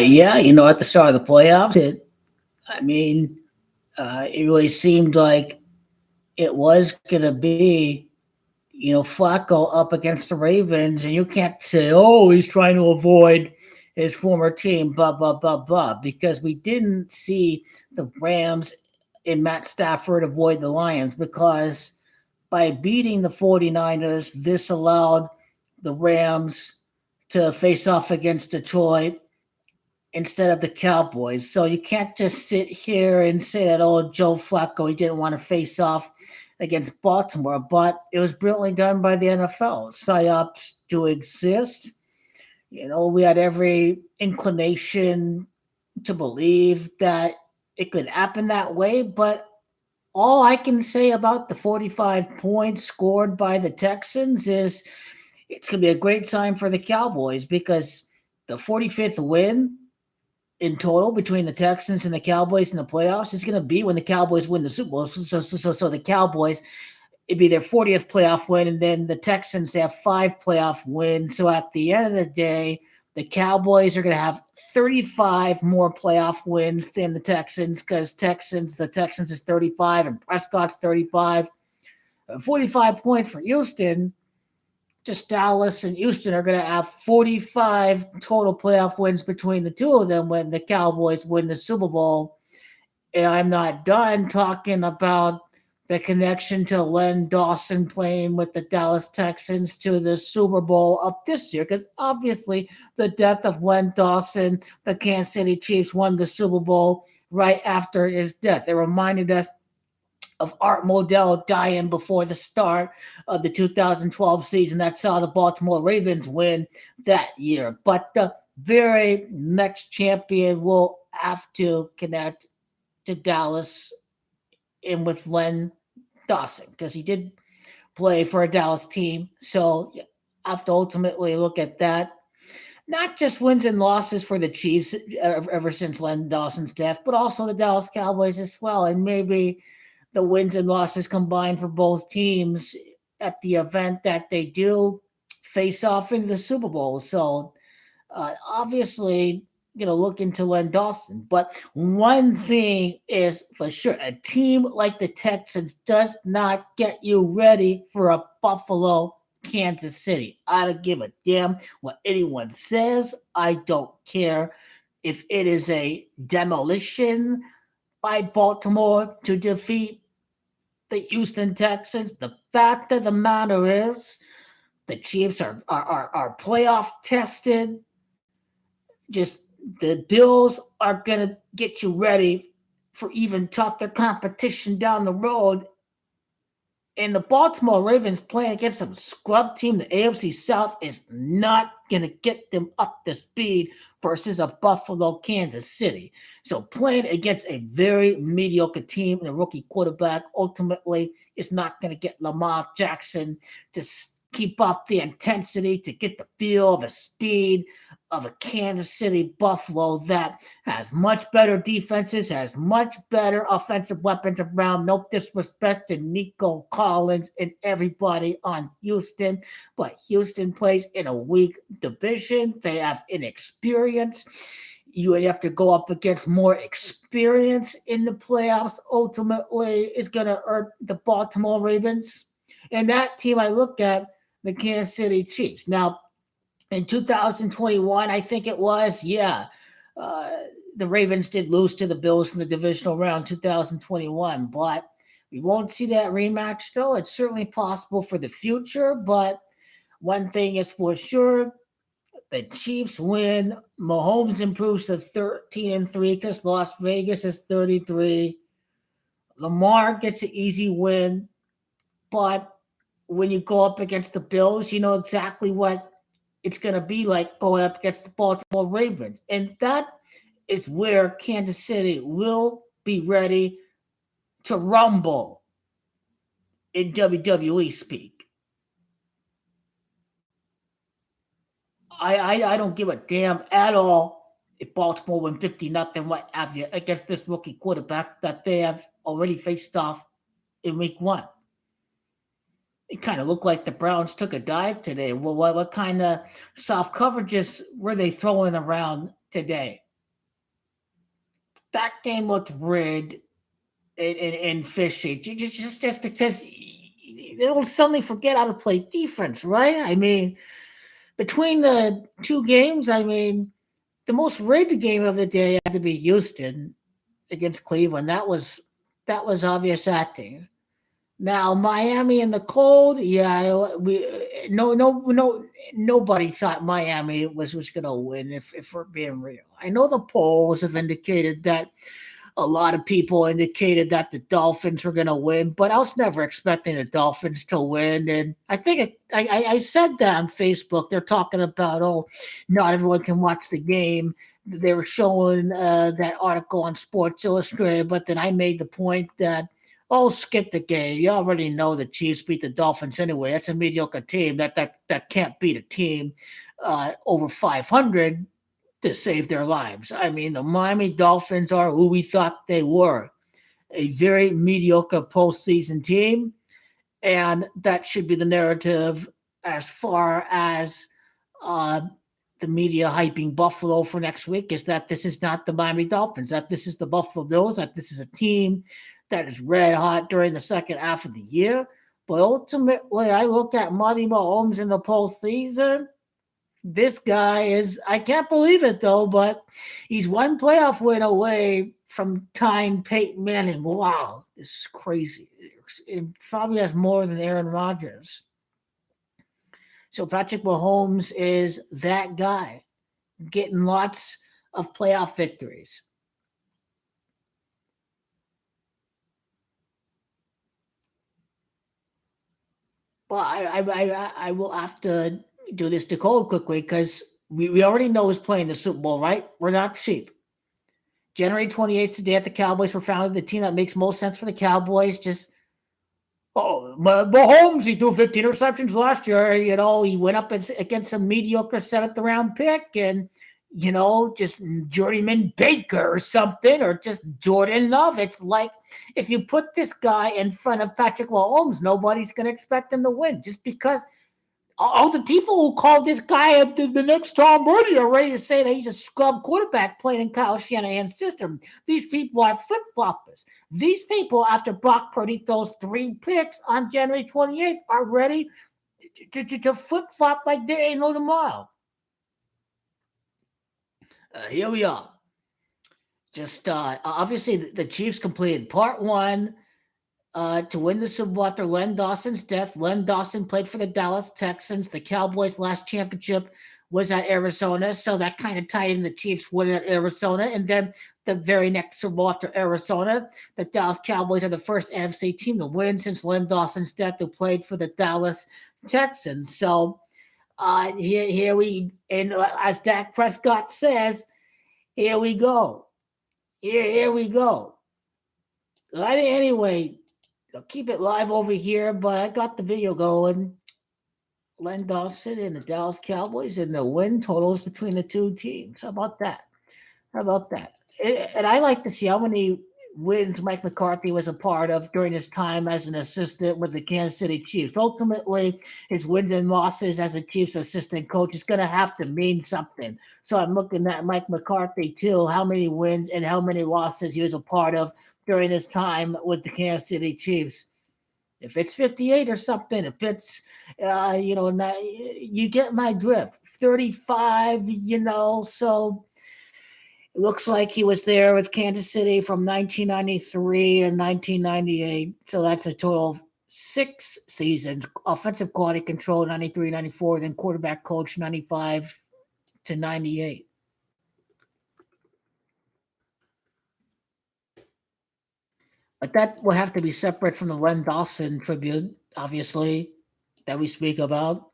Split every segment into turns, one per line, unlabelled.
Yeah, at the start of the playoffs, I mean, it really seemed like it was gonna be, Flacco up against the Ravens, and you can't say, "Oh, he's trying to avoid his former team," blah blah blah blah, because we didn't see the Rams and Matt Stafford avoid the Lions because by beating the 49ers, this allowed the Rams to face off against Detroit instead of the Cowboys. So you can't just sit here and say that, oh, Joe Flacco, he didn't want to face off against Baltimore, but it was brilliantly done by the NFL. PSYOPs do exist. We had every inclination to believe that it could happen that way, but all I can say about the 45 points scored by the Texans is it's going to be a great sign for the Cowboys because the 45th win in total between the Texans and the Cowboys in the playoffs is going to be when the Cowboys win the Super Bowl. So the Cowboys, it'd be their 40th playoff win, and then the Texans have 5 playoff wins. So at the end of the day, the Cowboys are going to have 35 more playoff wins than the Texans because the Texans is 35 and Prescott's 35. 45 points for Houston. Just Dallas and Houston are going to have 45 total playoff wins between the two of them when the Cowboys win the Super Bowl. And I'm not done talking about the connection to Len Dawson playing with the Dallas Texans to the Super Bowl up this year. Because obviously, the death of Len Dawson, the Kansas City Chiefs won the Super Bowl right after his death. It reminded us of Art Modell dying before the start of the 2012 season that saw the Baltimore Ravens win that year. But the very next champion will have to connect to Dallas and with Len Dawson because he did play for a Dallas team. So you have to ultimately look at that. Not just wins and losses for the Chiefs ever since Len Dawson's death, but also the Dallas Cowboys as well. And maybe the wins and losses combined for both teams at the event that they do face off in the Super Bowl. So obviously, look into Len Dawson. But one thing is for sure a team like the Texans does not get you ready for a Buffalo Kansas City. I don't give a damn what anyone says. I don't care if it is a demolition by Baltimore to defeat the Houston Texans. The fact of the matter is, the Chiefs are playoff tested. Just the Bills are gonna get you ready for even tougher competition down the road. And the Baltimore Ravens playing against some scrub team, the AFC South is not gonna get them up to speed versus a Buffalo Kansas City. So playing against a very mediocre team and a rookie quarterback ultimately is not going to get Lamar Jackson to keep up the intensity, to get the feel of a speed of a Kansas City Buffalo that has much better defenses, has much better offensive weapons around. No disrespect to Nico Collins and everybody on Houston, but Houston plays in a weak division. They have inexperience. You would have to go up against more experience in the playoffs. Ultimately, is going to hurt the Baltimore Ravens. And that team, I look at the Kansas City Chiefs. Now, in 2021, I think it was, yeah, uh, the Ravens did lose to the Bills in the divisional round 2021, but we won't see that rematch, though. It's certainly possible for the future, but one thing is for sure, the Chiefs win. Mahomes improves to 13-3 because Las Vegas is 33. Lamar gets an easy win, but when you go up against the Bills, you know exactly what it's going to be like going up against the Baltimore Ravens. And that is where Kansas City will be ready to rumble in WWE speak. I don't give a damn at all if Baltimore win 50-0, what have you, against this rookie quarterback that they have already faced off in week one. It kind of looked like the Browns took a dive today. Well, what kind of soft coverages were they throwing around today. That game looked rigged and fishy. Just because they'll suddenly forget how to play defense, right? I mean, between the two games, I mean, the most rigged game of the day had to be Houston against Cleveland. That was obvious acting. Now Miami in the cold, yeah, we no nobody thought Miami was going to win. If we're being real, I know the polls have indicated that a lot of people indicated that the Dolphins were going to win, but I was never expecting the Dolphins to win. And I think I said that on Facebook. They're talking about, oh, not everyone can watch the game. They were showing that article on Sports Illustrated, but then I made the point that, oh, skip the game. You already know the Chiefs beat the Dolphins anyway. That's a mediocre team. That can't beat a team over 500 to save their lives. I mean, the Miami Dolphins are who we thought they were, a very mediocre postseason team. And that should be the narrative as far as uh, the media hyping Buffalo for next week is that this is not the Miami Dolphins, that this is the Buffalo Bills, that this is a team that is red hot during the second half of the year. But ultimately, I look at Monty Mahomes in the postseason. This guy is, I can't believe it though, but he's one playoff win away from tying Peyton Manning. Wow, this is crazy. It probably has more than Aaron Rodgers. So Patrick Mahomes is that guy getting lots of playoff victories. Well, I will have to do this to Cole quickly because we already know who's playing the Super Bowl, right? We're not cheap. January 28th, the day that the Cowboys were founded, the team that makes most sense for the Cowboys. Just, oh, Mahomes, he threw 15 receptions last year. He went up against a mediocre seventh round pick and, just Journeyman Baker or something, or just Jordan Love. It's like if you put this guy in front of Patrick Mahomes, nobody's going to expect him to win just because all the people who call this guy the next Tom Brady are ready to say that he's a scrub quarterback playing in Kyle Shanahan's system. These people are flip floppers. These people, after Brock Purdy throws 3 picks on January 28th, are ready to flip flop like there ain't no tomorrow. Here we are. Just obviously, the Chiefs completed part one to win the Super Bowl after Len Dawson's death. Len Dawson played for the Dallas Texans. The Cowboys' last championship was at Arizona, so that kind of tied in the Chiefs winning at Arizona. And then the very next Super Bowl after Arizona, the Dallas Cowboys are the first NFC team to win since Len Dawson's death, who played for the Dallas Texans. So here we, and as Dak Prescott says, here we go. Here we go. Anyway, I'll keep it live over here, but I got the video going. Len Dawson and the Dallas Cowboys and the win totals between the two teams. How about that? How about that? And I like to see how many wins Mike McCarthy was a part of during his time as an assistant with the Kansas City Chiefs. Ultimately, his wins and losses as a Chiefs assistant coach is going to have to mean something. So I'm looking at Mike McCarthy too, how many wins and how many losses he was a part of during his time with the Kansas City Chiefs. If it's 58 or something, if it's, you get my drift. 35, so it looks like he was there with Kansas City from 1993 and 1998. So that's a total of 6 seasons. Offensive quality control, 93, 94, then quarterback coach, 95 to 98. But that will have to be separate from the Len Dawson tribute, obviously, that we speak about.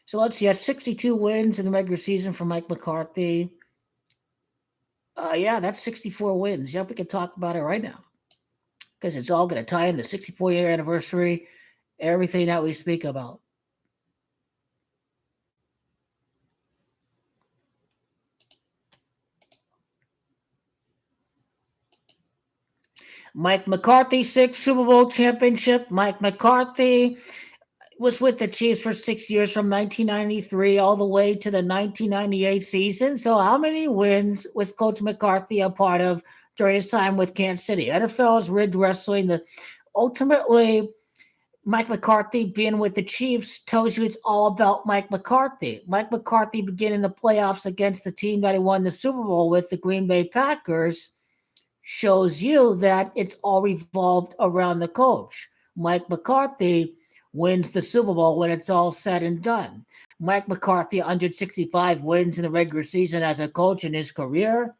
So let's see, that's 62 wins in the regular season for Mike McCarthy. Yeah, that's 64 wins. Yep, we can talk about it right now because it's all going to tie in the 64-year anniversary, everything that we speak about. Mike McCarthy, 6 Super Bowl championship. Mike McCarthy was with the Chiefs for 6 years from 1993 all the way to the 1998 season. So, how many wins was Coach McCarthy a part of during his time with Kansas City? NFL's rigged wrestling. The ultimately Mike McCarthy being with the Chiefs tells you it's all about Mike McCarthy. Mike McCarthy beginning the playoffs against the team that he won the Super Bowl with, the Green Bay Packers, shows you that it's all revolved around the coach. Mike McCarthy wins the Super Bowl when it's all said and done. Mike McCarthy, 165 wins in the regular season as a coach in his career.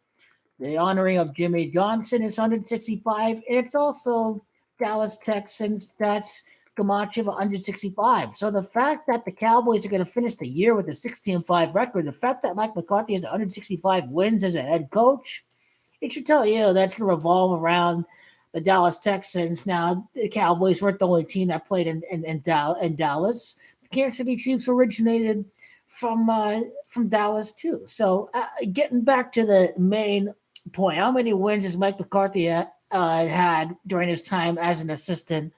The honoring of Jimmy Johnson is 165, and it's also Dallas Texans. That's Camacho 165. So the fact that the Cowboys are going to finish the year with a 16-5 record, the fact that Mike McCarthy has 165 wins as a head coach, it should tell you that's going to revolve around the Dallas Texans. Now, the Cowboys weren't the only team that played in Dallas. The Kansas City Chiefs originated from Dallas too. So, getting back to the main point, how many wins has Mike McCarthy had during his time as an assistant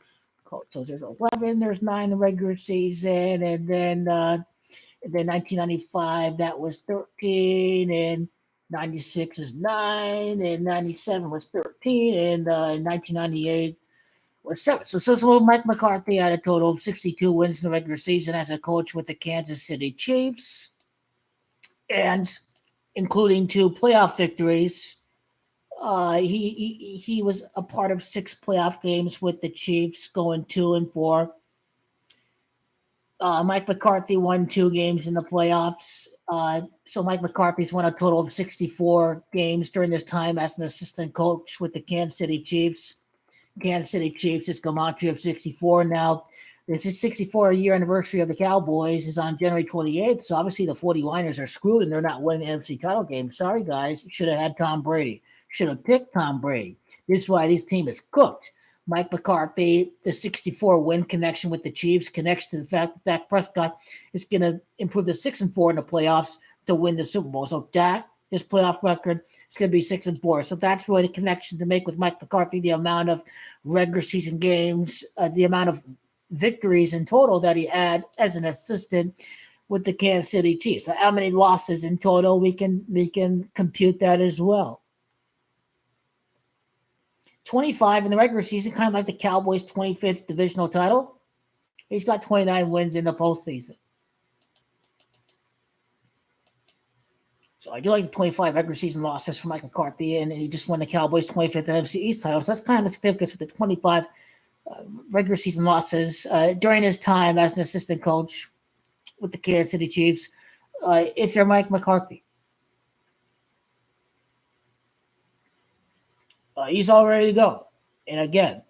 coach? So there's 11, there's 9 in the regular season, and then 1995, that was 13, and 96 is 9, and 97 was 13, and 1998 was 7. So Mike McCarthy had a total of 62 wins in the regular season as a coach with the Kansas City Chiefs, and including 2 playoff victories. He was a part of 6 playoff games with the Chiefs, going 2-4. Mike McCarthy won 2 games in the playoffs. So Mike McCarthy's won a total of 64 games during this time as an assistant coach with the Kansas City Chiefs. Kansas City Chiefs is Camacho of 64 now. This is 64-year anniversary of the Cowboys is on January 28th. So obviously the 49ers are screwed and they're not winning the NFC title game. Sorry, guys. Should have had Tom Brady. Should have picked Tom Brady. This is why this team is cooked. Mike McCarthy, the 64 win connection with the Chiefs connects to the fact that Dak Prescott is going to improve the 6-4 in the playoffs to win the Super Bowl. So Dak, his playoff record is going to be 6-4. So that's really the connection to make with Mike McCarthy, the amount of regular season games, the amount of victories in total that he had as an assistant with the Kansas City Chiefs. So how many losses in total? We can compute that as well. 25 in the regular season, kind of like the Cowboys' 25th divisional title. He's got 29 wins in the postseason. So I do like the 25 regular season losses for Mike McCarthy, and he just won the Cowboys' 25th NFC East title. So that's kind of the significance with the 25 regular season losses during his time as an assistant coach with the Kansas City Chiefs. If you're Mike McCarthy, he's all ready to go. And again,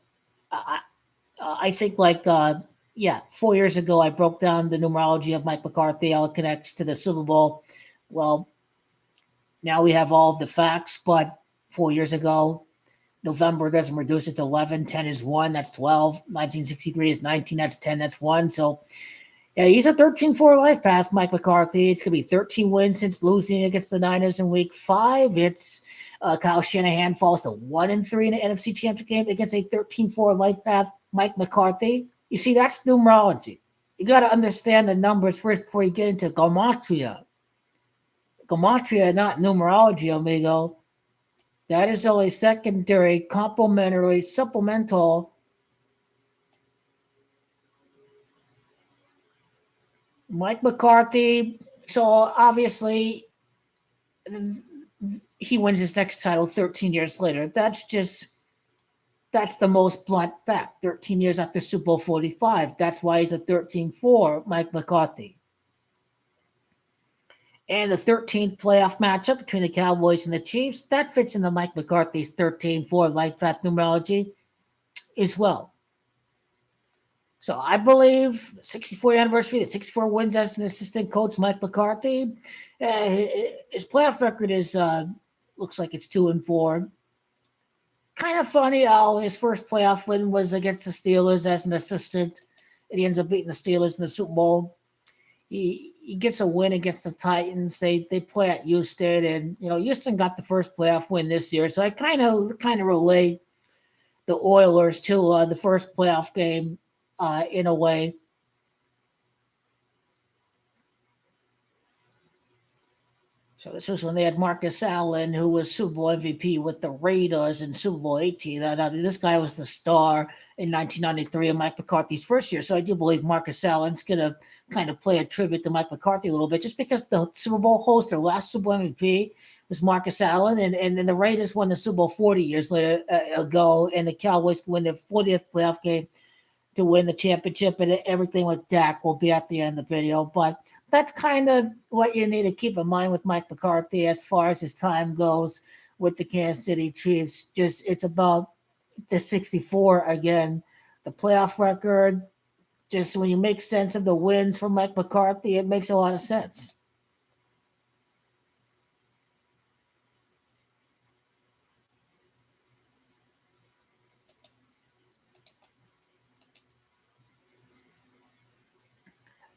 I think 4 years ago, I broke down the numerology of Mike McCarthy, how it connects to the Super Bowl. Well, now we have all of the facts, but 4 years ago, November doesn't reduce it to 11. 10 is 1, that's 12. 1963 is 19, that's 10, that's 1. So, yeah, he's a 13-4 life path, Mike McCarthy. It's going to be 13 wins since losing against the Niners in week 5. It's Kyle Shanahan falls to 1-3 in the NFC Championship game against a 13-4 life path, Mike McCarthy. You see, that's numerology. You got to understand the numbers first before you get into gematria. Gematria, not numerology, amigo. That is only secondary, complementary, supplemental. Mike McCarthy, so obviously he wins his next title 13 years later. That's the most blunt fact. 13 years after Super Bowl 45. That's why he's a 13-4, Mike McCarthy. And the 13th playoff matchup between the Cowboys and the Chiefs, that fits into Mike McCarthy's 13-4 life path numerology as well. So I believe the 64th anniversary, the 64 wins as an assistant coach, Mike McCarthy. His playoff record is looks like it's 2-4. Kind of funny how his first playoff win was against the Steelers as an assistant, and he ends up beating the Steelers in the Super Bowl. He gets a win against the Titans. They play at Houston, and Houston got the first playoff win this year. So I kind of relate the Oilers to the first playoff game in a way. So this was when they had Marcus Allen, who was Super Bowl MVP with the Raiders in Super Bowl 18. Now, this guy was the star in 1993 in Mike McCarthy's first year. So I do believe Marcus Allen's going to kind of play a tribute to Mike McCarthy a little bit, just because the Super Bowl host, their last Super Bowl MVP, was Marcus Allen. And then the Raiders won the Super Bowl 40 years later ago, and the Cowboys win their 40th playoff game to win the championship, and everything with Dak will be at the end of the video. But that's kind of what you need to keep in mind with Mike McCarthy as far as his time goes with the Kansas City Chiefs. Just it's about the 64 again. The playoff record, just when you make sense of the wins for Mike McCarthy, it makes a lot of sense.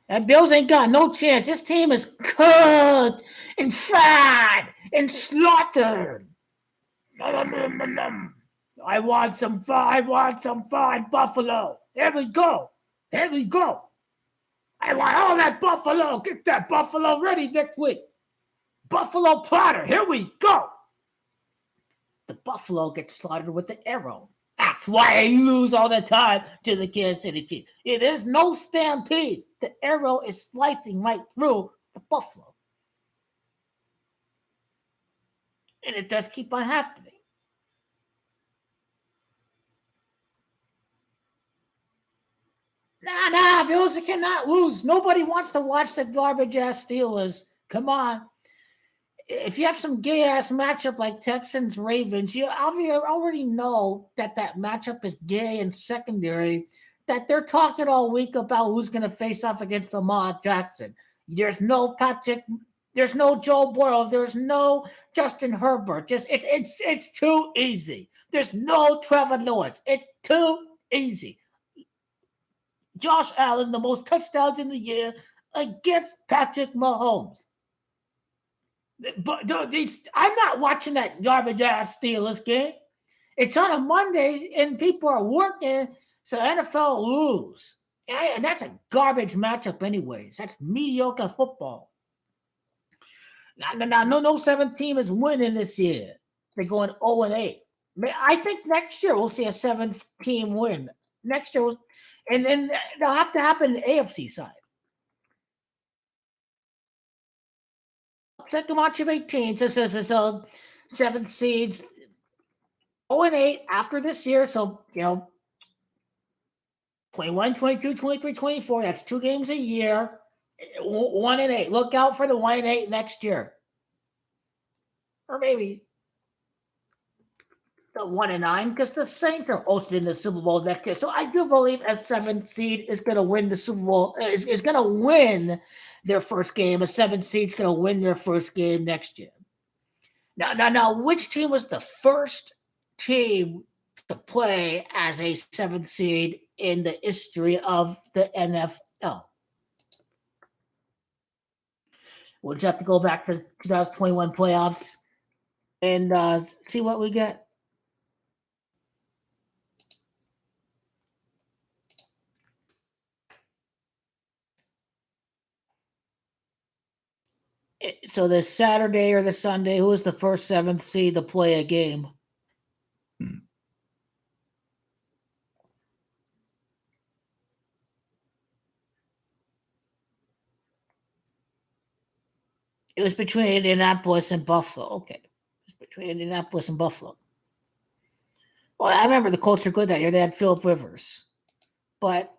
And Bills ain't got no chance. This team is cooked and fried and slaughtered. I want some fried buffalo. Here we go. Here we go. I want all that buffalo. Get that buffalo ready next week. Buffalo platter. Here we go. The buffalo gets slaughtered with the arrow. That's why I lose all the time to the Kansas City Chiefs. It is no stampede. The arrow is slicing right through the buffalo. And it does keep on happening. Nah, Bills cannot lose. Nobody wants to watch the garbage ass Steelers. Come on. If you have some gay ass matchup like Texans Ravens, you already know that matchup is gay and secondary. That they're talking all week about who's going to face off against Lamar Jackson. There's no Patrick. There's no Joe Burrow. There's no Justin Herbert. Just it's too easy. There's no Trevor Lawrence. It's too easy. Josh Allen, the most touchdowns in the year against Patrick Mahomes. But I'm not watching that garbage ass Steelers game. It's on a Monday and people are working, so NFL lose. And that's a garbage matchup, anyways. That's mediocre football. No seventh team is winning this year. They're going 0-8. I think next year we'll see a seventh team win. Next year, and then they'll have to happen in the AFC side. Second March of 18. So seventh seeds 0-8 after this year. So, 21, 22, 23, 24. That's 2 games a year. 1-8. Look out for the 1-8 next year. Or maybe the 1-9, because the Saints are hosting the Super Bowl next year. So I do believe a 7th seed is going to win the Super Bowl, is going to win their first game. A 7th seed is going to win their first game next year. Now, which team was the first team to play as a 7th seed in the history of the NFL? We'll just have to go back to 2021 playoffs and see what we get. So the Saturday or the Sunday, who was the first 7th seed to play a game? It was between Indianapolis and Buffalo. Okay. It was between Indianapolis and Buffalo. Well, I remember the Colts were good that year. They had Philip Rivers. But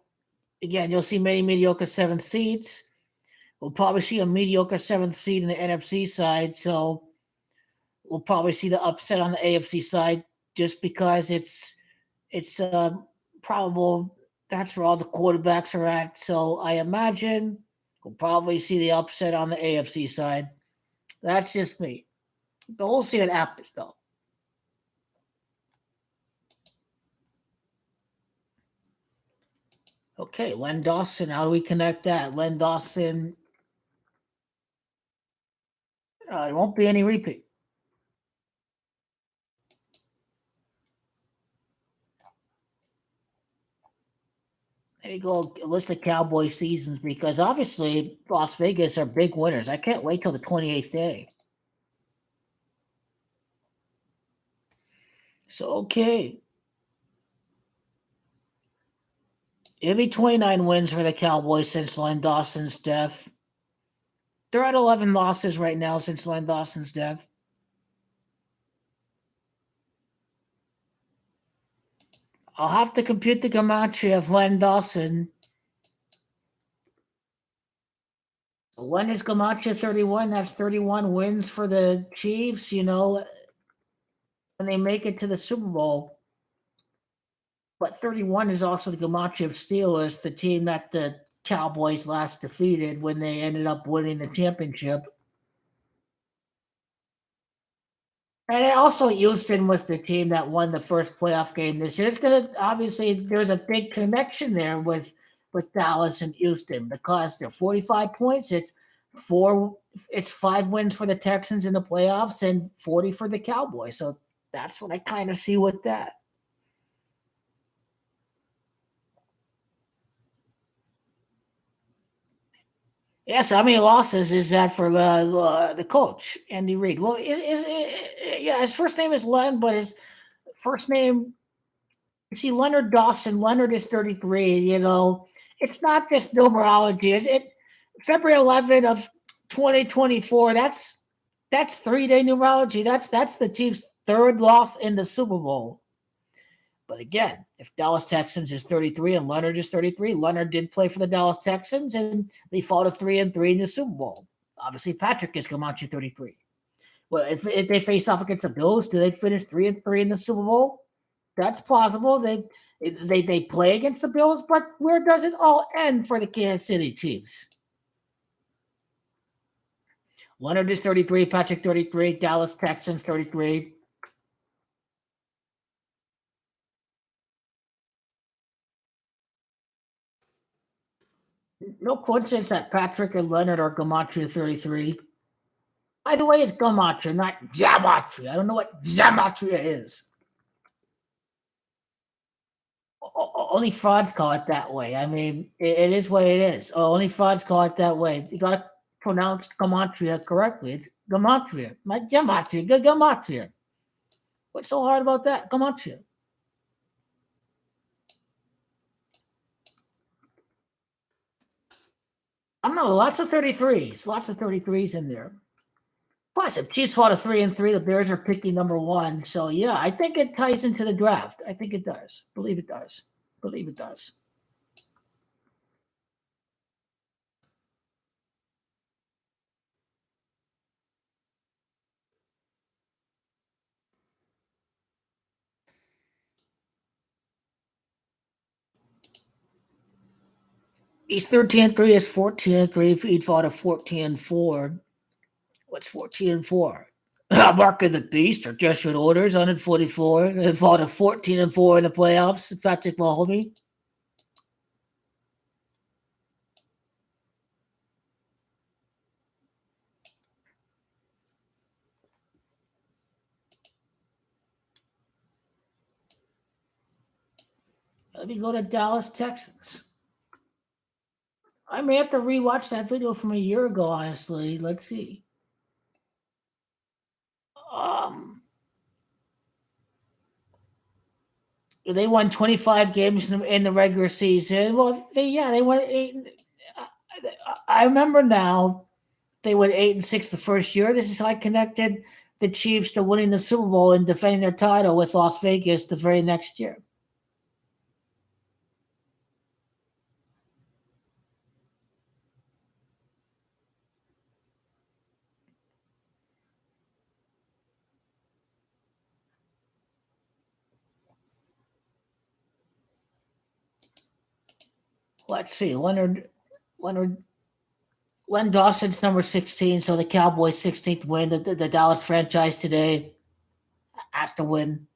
again, you'll see many mediocre 7th seeds. We'll probably see a mediocre 7th seed in the NFC side. So we'll probably see the upset on the AFC side just because it's probable that's where all the quarterbacks are at. So I imagine we'll probably see the upset on the AFC side. That's just me. But we'll see what happens, though. Okay, Len Dawson. How do we connect that? Len Dawson. There won't be any repeat. There you go. A list of Cowboy seasons because obviously Las Vegas are big winners. I can't wait till the 28th day. So okay, it'll be 29 wins for the Cowboys since Len Dawson's death. They're at 11 losses right now since Len Dawson's death. I'll have to compute the gematria of Len Dawson. When is gematria 31? That's 31 wins for the Chiefs, when they make it to the Super Bowl. But 31 is also the gematria of Steelers, the team that the Cowboys last defeated when they ended up winning the championship. And also, Houston was the team that won the first playoff game this year. It's gonna obviously there's a big connection there with Dallas and Houston because they're 45 points. It's 5 wins for the Texans in the playoffs and 40 for the Cowboys. So that's what I kind of see with that. Yes, how many losses is that for the coach Andy Reid? Well, yeah, his first name is Len, but his first name, see, Leonard Dawson. Leonard is 33. It's not just numerology. February 11th of 2024. That's 3-day numerology. That's the Chiefs' third loss in the Super Bowl. But again, if Dallas Texans is 33 and Leonard is 33, Leonard did play for the Dallas Texans and they fought a 3-3 in the Super Bowl. Obviously, Patrick is Comanche 33. Well, if they face off against the Bills, do they finish 3-3 in the Super Bowl? That's plausible. They play against the Bills, but where does it all end for the Kansas City Chiefs? Leonard is 33, Patrick 33, Dallas Texans 33. No coincidence that Patrick and Leonard are Gematria 33. By the way, it's Gematria, not Gematria. I don't know what Gematria is. Only frauds call it that way. I mean, it is what it is. Only frauds call it that way. You got to pronounce Gematria correctly. It's Gematria, not Gematria. Gematria. What's so hard about that? Gematria. I don't know. Lots of 33s. Lots of 33s in there. Plus, if Chiefs fought a 3-3, the Bears are picking number one. So yeah, I think it ties into the draft. I think it does. Believe it does. Believe it does. He's 13-3. Is 14-3. If he'd fought a 14-4, what's 14-4? Mark of the Beast or Jesuit Orders 144. And fought a 14-4 in the playoffs. Patrick Mahomes. Let me go to Dallas, Texas. I may have to rewatch that video from a year ago, honestly. Let's see. Um, they won 25 games in the regular season. Well, they won eight. I remember now they went 8-6 the first year. This is how I connected the Chiefs to winning the Super Bowl and defending their title with Las Vegas the very next year. Let's see. Leonard Len Dawson's number 16, so the Cowboys' 16th win. The Dallas franchise today has to win.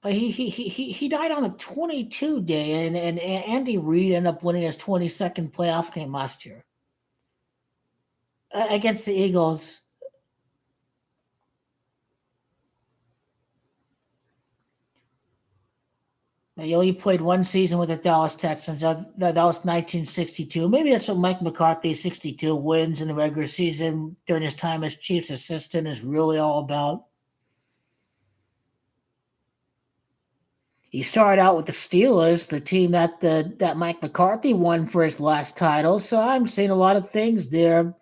But he died on the 22 day, and Andy Reid ended up winning his 22nd playoff game last year against the Eagles. He only played one season with the Dallas Texans. That was 1962. Maybe that's what Mike McCarthy's 62 wins in the regular season during his time as Chiefs assistant is really all about. He started out with the Steelers, the team that Mike McCarthy won for his last title. So I'm seeing a lot of things there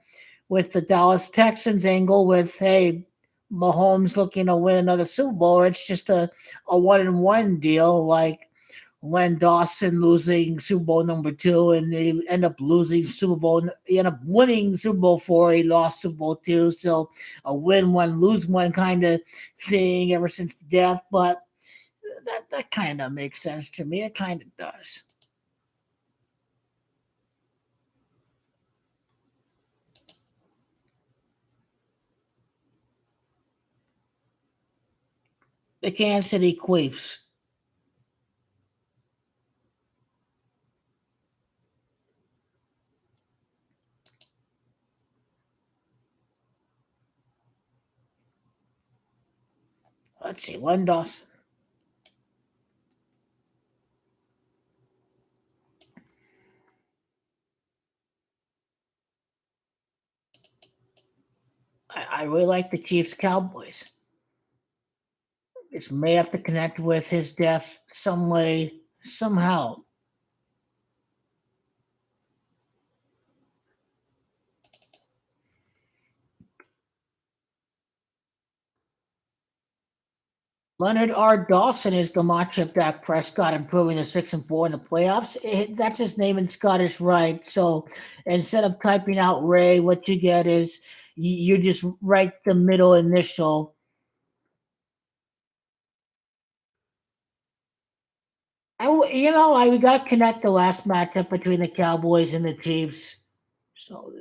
with the Dallas Texans angle with, hey, Mahomes looking to win another Super Bowl. It's just a one and one deal, like Len Dawson losing Super Bowl number two, and they end up losing Super Bowl. He ended up winning Super Bowl four. He lost Super Bowl two, so a win one, lose one kind of thing ever since the death. But that kind of makes sense to me. It kind of does. The Kansas City Chiefs. Let's see, Len Dawson. I really like the Chiefs Cowboys. This may have to connect with his death some way, somehow. Leonard R. Dawson is the matchup Dak Prescott improving to 6-4 in the playoffs. That's his name in Scottish Rite. So instead of typing out Ray, what you get is you just write the middle initial. We got to connect the last matchup between the Cowboys and the Chiefs. So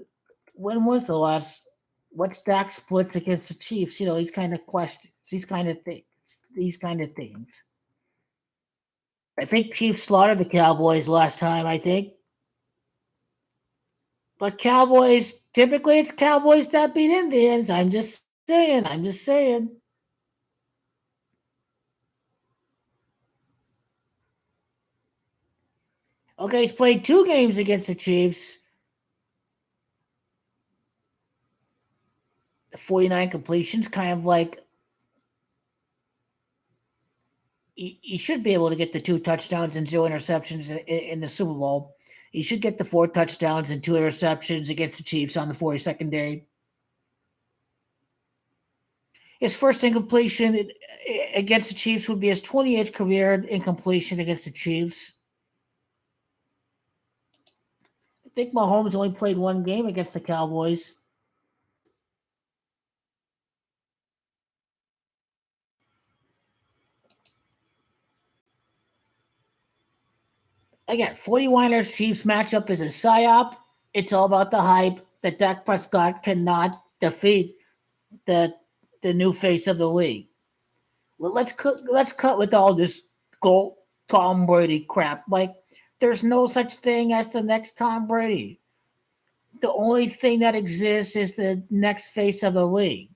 when was the last? What's Dak splits against the Chiefs? These kind of questions, these kind of things, these kind of things. I think Chiefs slaughtered the Cowboys last time. I think, but Cowboys typically it's Cowboys that beat Indians. I'm just saying. I'm just saying. Okay, he's played two games against the Chiefs. The 49 completions, kind of like he should be able to get the two touchdowns and zero interceptions in the Super Bowl. He should get the four touchdowns and two interceptions against the Chiefs on the 42nd day. His first incompletion against the Chiefs would be his 28th career incompletion against the Chiefs. I think Mahomes only played one game against the Cowboys. Again, 49ers Chiefs matchup is a psyop. It's all about the hype that Dak Prescott cannot defeat the the new face of the league. Well, let's cut with all this go Tom Brady crap. Like there's no such thing as the next Tom Brady. The only thing that exists is the next face of the league.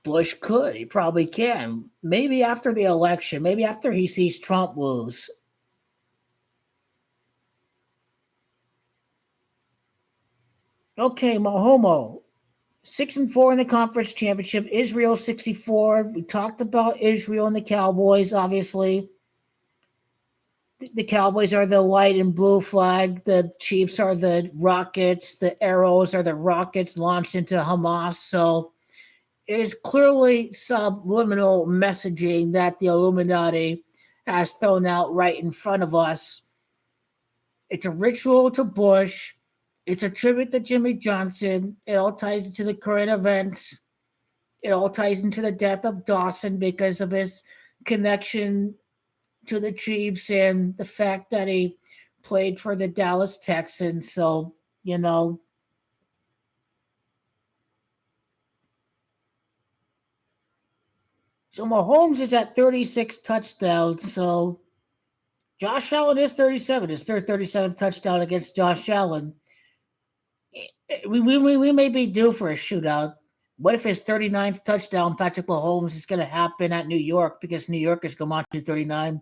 Bush could. He probably can. Maybe after the election. Maybe after he sees Trump lose. Okay, Mahomo. 6-4 in the conference championship. Israel 64. We talked about Israel and the Cowboys, obviously. The Cowboys are the white and blue flag. The Chiefs are the rockets. The arrows are the rockets launched into Hamas. So it is clearly subliminal messaging that the Illuminati has thrown out right in front of us. It's a ritual to Bush. It's a tribute to Jimmy Johnson. It all ties into the current events. It all ties into the death of Dawson because of his connection to the Chiefs and the fact that he played for the Dallas Texans. So, you know, so Mahomes is at 36 touchdowns. So Josh Allen is 37. His third 37th touchdown against Josh Allen. We may be due for a shootout. What if his 39th touchdown, Patrick Mahomes, is going to happen at New York because New York is Gematria 39?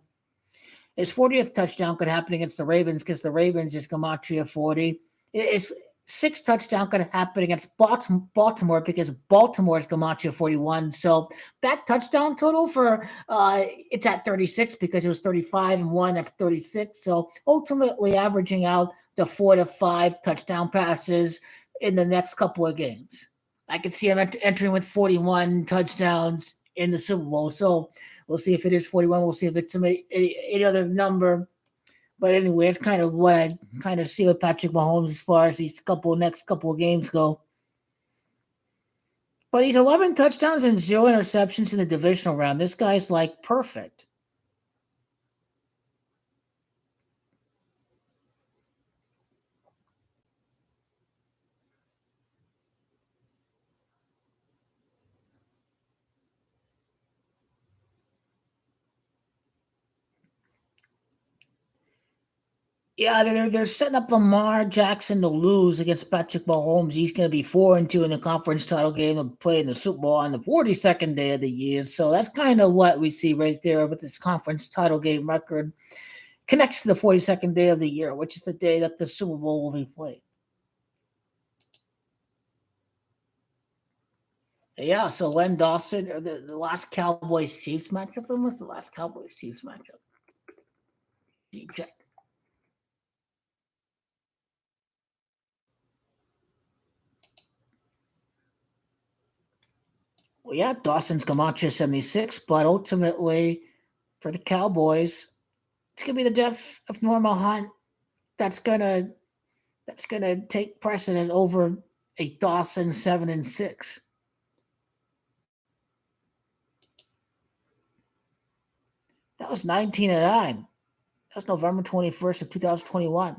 His 40th touchdown could happen against the Ravens because the Ravens is Gematria 40. His sixth touchdown could happen against Baltimore because Baltimore is Gematria 41. So that touchdown total for it's at 36 because it was 35 and one. That's 36. So ultimately averaging out the 4 to 5 touchdown passes in the next couple of games. I could see him entering with 41 touchdowns in the Super Bowl. So we'll see if it is 41. We'll see if it's any other number. But anyway, it's kind of what I kind of see with Patrick Mahomes as far as these next couple of games go. But he's 11 touchdowns and 0 interceptions in the divisional round. This guy's like perfect. Yeah, they're setting up Lamar Jackson to lose against Patrick Mahomes. He's going to be 4-2 in the conference title game and play in the Super Bowl on the 42nd day of the year. So that's kind of what we see right there with this conference title game record. Connects to the 42nd day of the year, which is the day that the Super Bowl will be played. Yeah, so Len Dawson, or the last Cowboys Chiefs matchup. When was the last Cowboys Chiefs matchup? Check. Well, yeah, Dawson's Gematria 76, but ultimately for the Cowboys, it's gonna be the death of Norma Hunt that's gonna take precedent over a Dawson 7-6. That was 19-9. That was November 21st of 2021.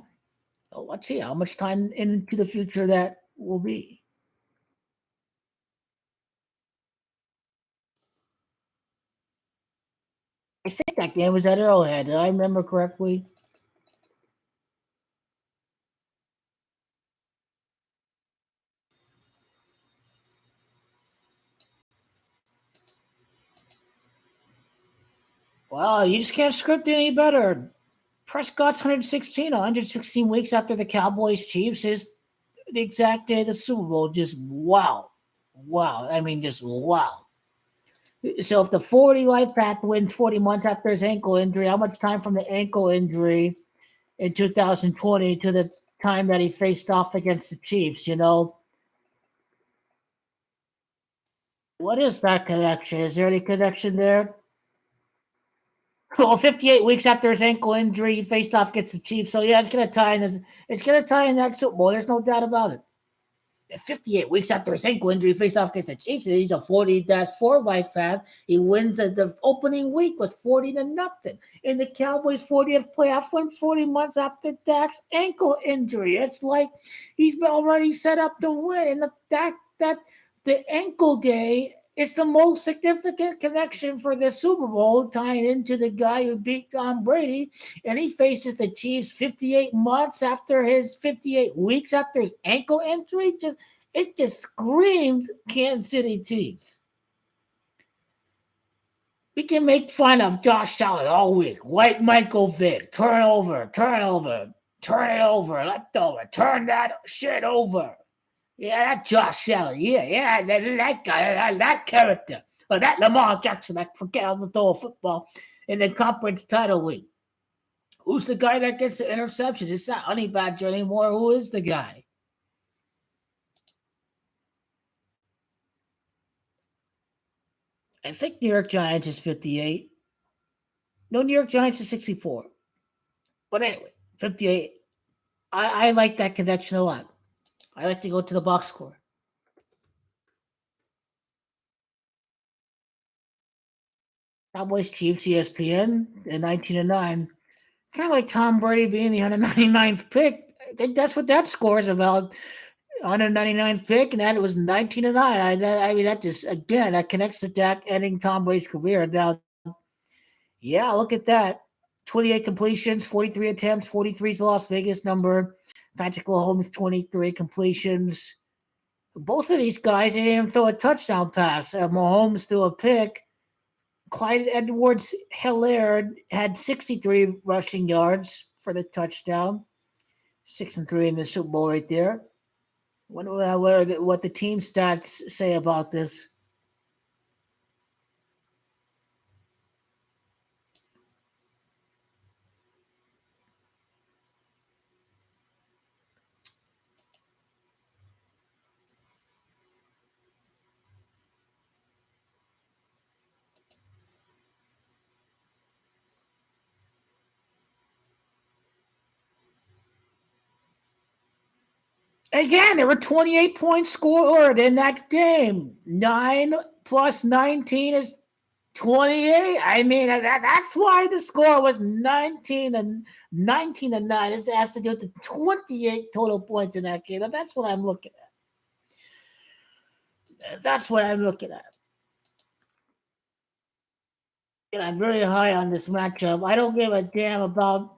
So let's see how much time into the future that will be. I think that game was at Arrowhead. Did I remember correctly? Well, you just can't script any better. Prescott's 116 weeks after the Cowboys Chiefs is the exact day of the Super Bowl. Just wow. Wow. I mean, just wow. So if the 40 life path wins 40 months after his ankle injury, how much time from the ankle injury in 2020 to the time that he faced off against the Chiefs, What is that connection? Is there any connection there? Well, 58 weeks after his ankle injury, he faced off against the Chiefs. So yeah, it's gonna tie in this. It's gonna tie in that Super Bowl. There's no doubt about it. 58 weeks after his ankle injury, face off against the Chiefs. He's a 40-4 life path. He wins at the opening week was 40-0. In the Cowboys' 40th playoff win 40 months after Dak's ankle injury. It's like he's been already set up to win. And that the ankle day is the most significant connection for the Super Bowl, tying into the guy who beat Tom Brady, and he faces the Chiefs 58 months after his 58 weeks after his ankle injury. It just screams Kansas City Chiefs. We can make fun of Josh Allen all week. White Michael Vick, turnover, turn it over, leftover, turn that shit over. Yeah, that Josh Allen. Yeah, that guy, that character. Or that Lamar Jackson, I forget how to throw a football in the conference title week. Who's the guy that gets the interceptions? It's not Honey Badger anymore. Who is the guy? I think New York Giants is 58. No, New York Giants is 64. But anyway, 58. I like that connection a lot. I like to go to the box score. Cowboys Chiefs ESPN in 1909. Kind of like Tom Brady being the 199th pick. I think that's what that score is about. 199th pick, and that it was 19-9. I mean, that just again that connects to Dak ending Tom Brady's career. Now, yeah, look at that. 28 completions, 43 attempts, 43 is the Las Vegas number. Patrick Mahomes, 23 completions. Both of these guys, they didn't even throw a touchdown pass. Mahomes threw a pick. Clyde Edwards-Helaire had 63 rushing yards for the touchdown. 6-3 in the Super Bowl right there. Wonder what the team stats say about this. Again, there were 28 points scored in that game. 9 plus 19 is 28. I mean, that's why the score was 19 and 9. It has to do with the 28 total points in that game. That's what I'm looking at. That's what I'm looking at. And I'm very high on this matchup. I don't give a damn about.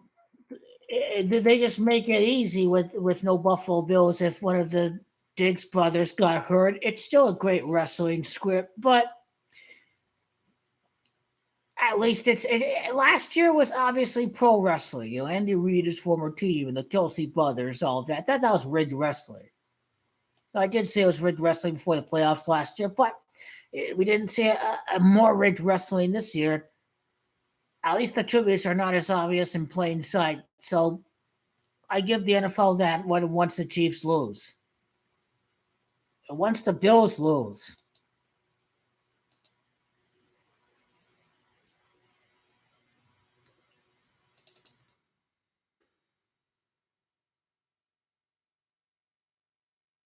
They just make it easy with no Buffalo Bills. If one of the Diggs brothers got hurt, it's still a great wrestling script, but at least last year was obviously pro wrestling. Andy Reid, his former team, and the Kelsey brothers, all of that was rigged wrestling. I did say it was rigged wrestling before the playoffs last year, but we didn't see a more rigged wrestling this year. At least the tributes are not as obvious in plain sight. So I give the NFL that once the Chiefs lose. And once the Bills lose.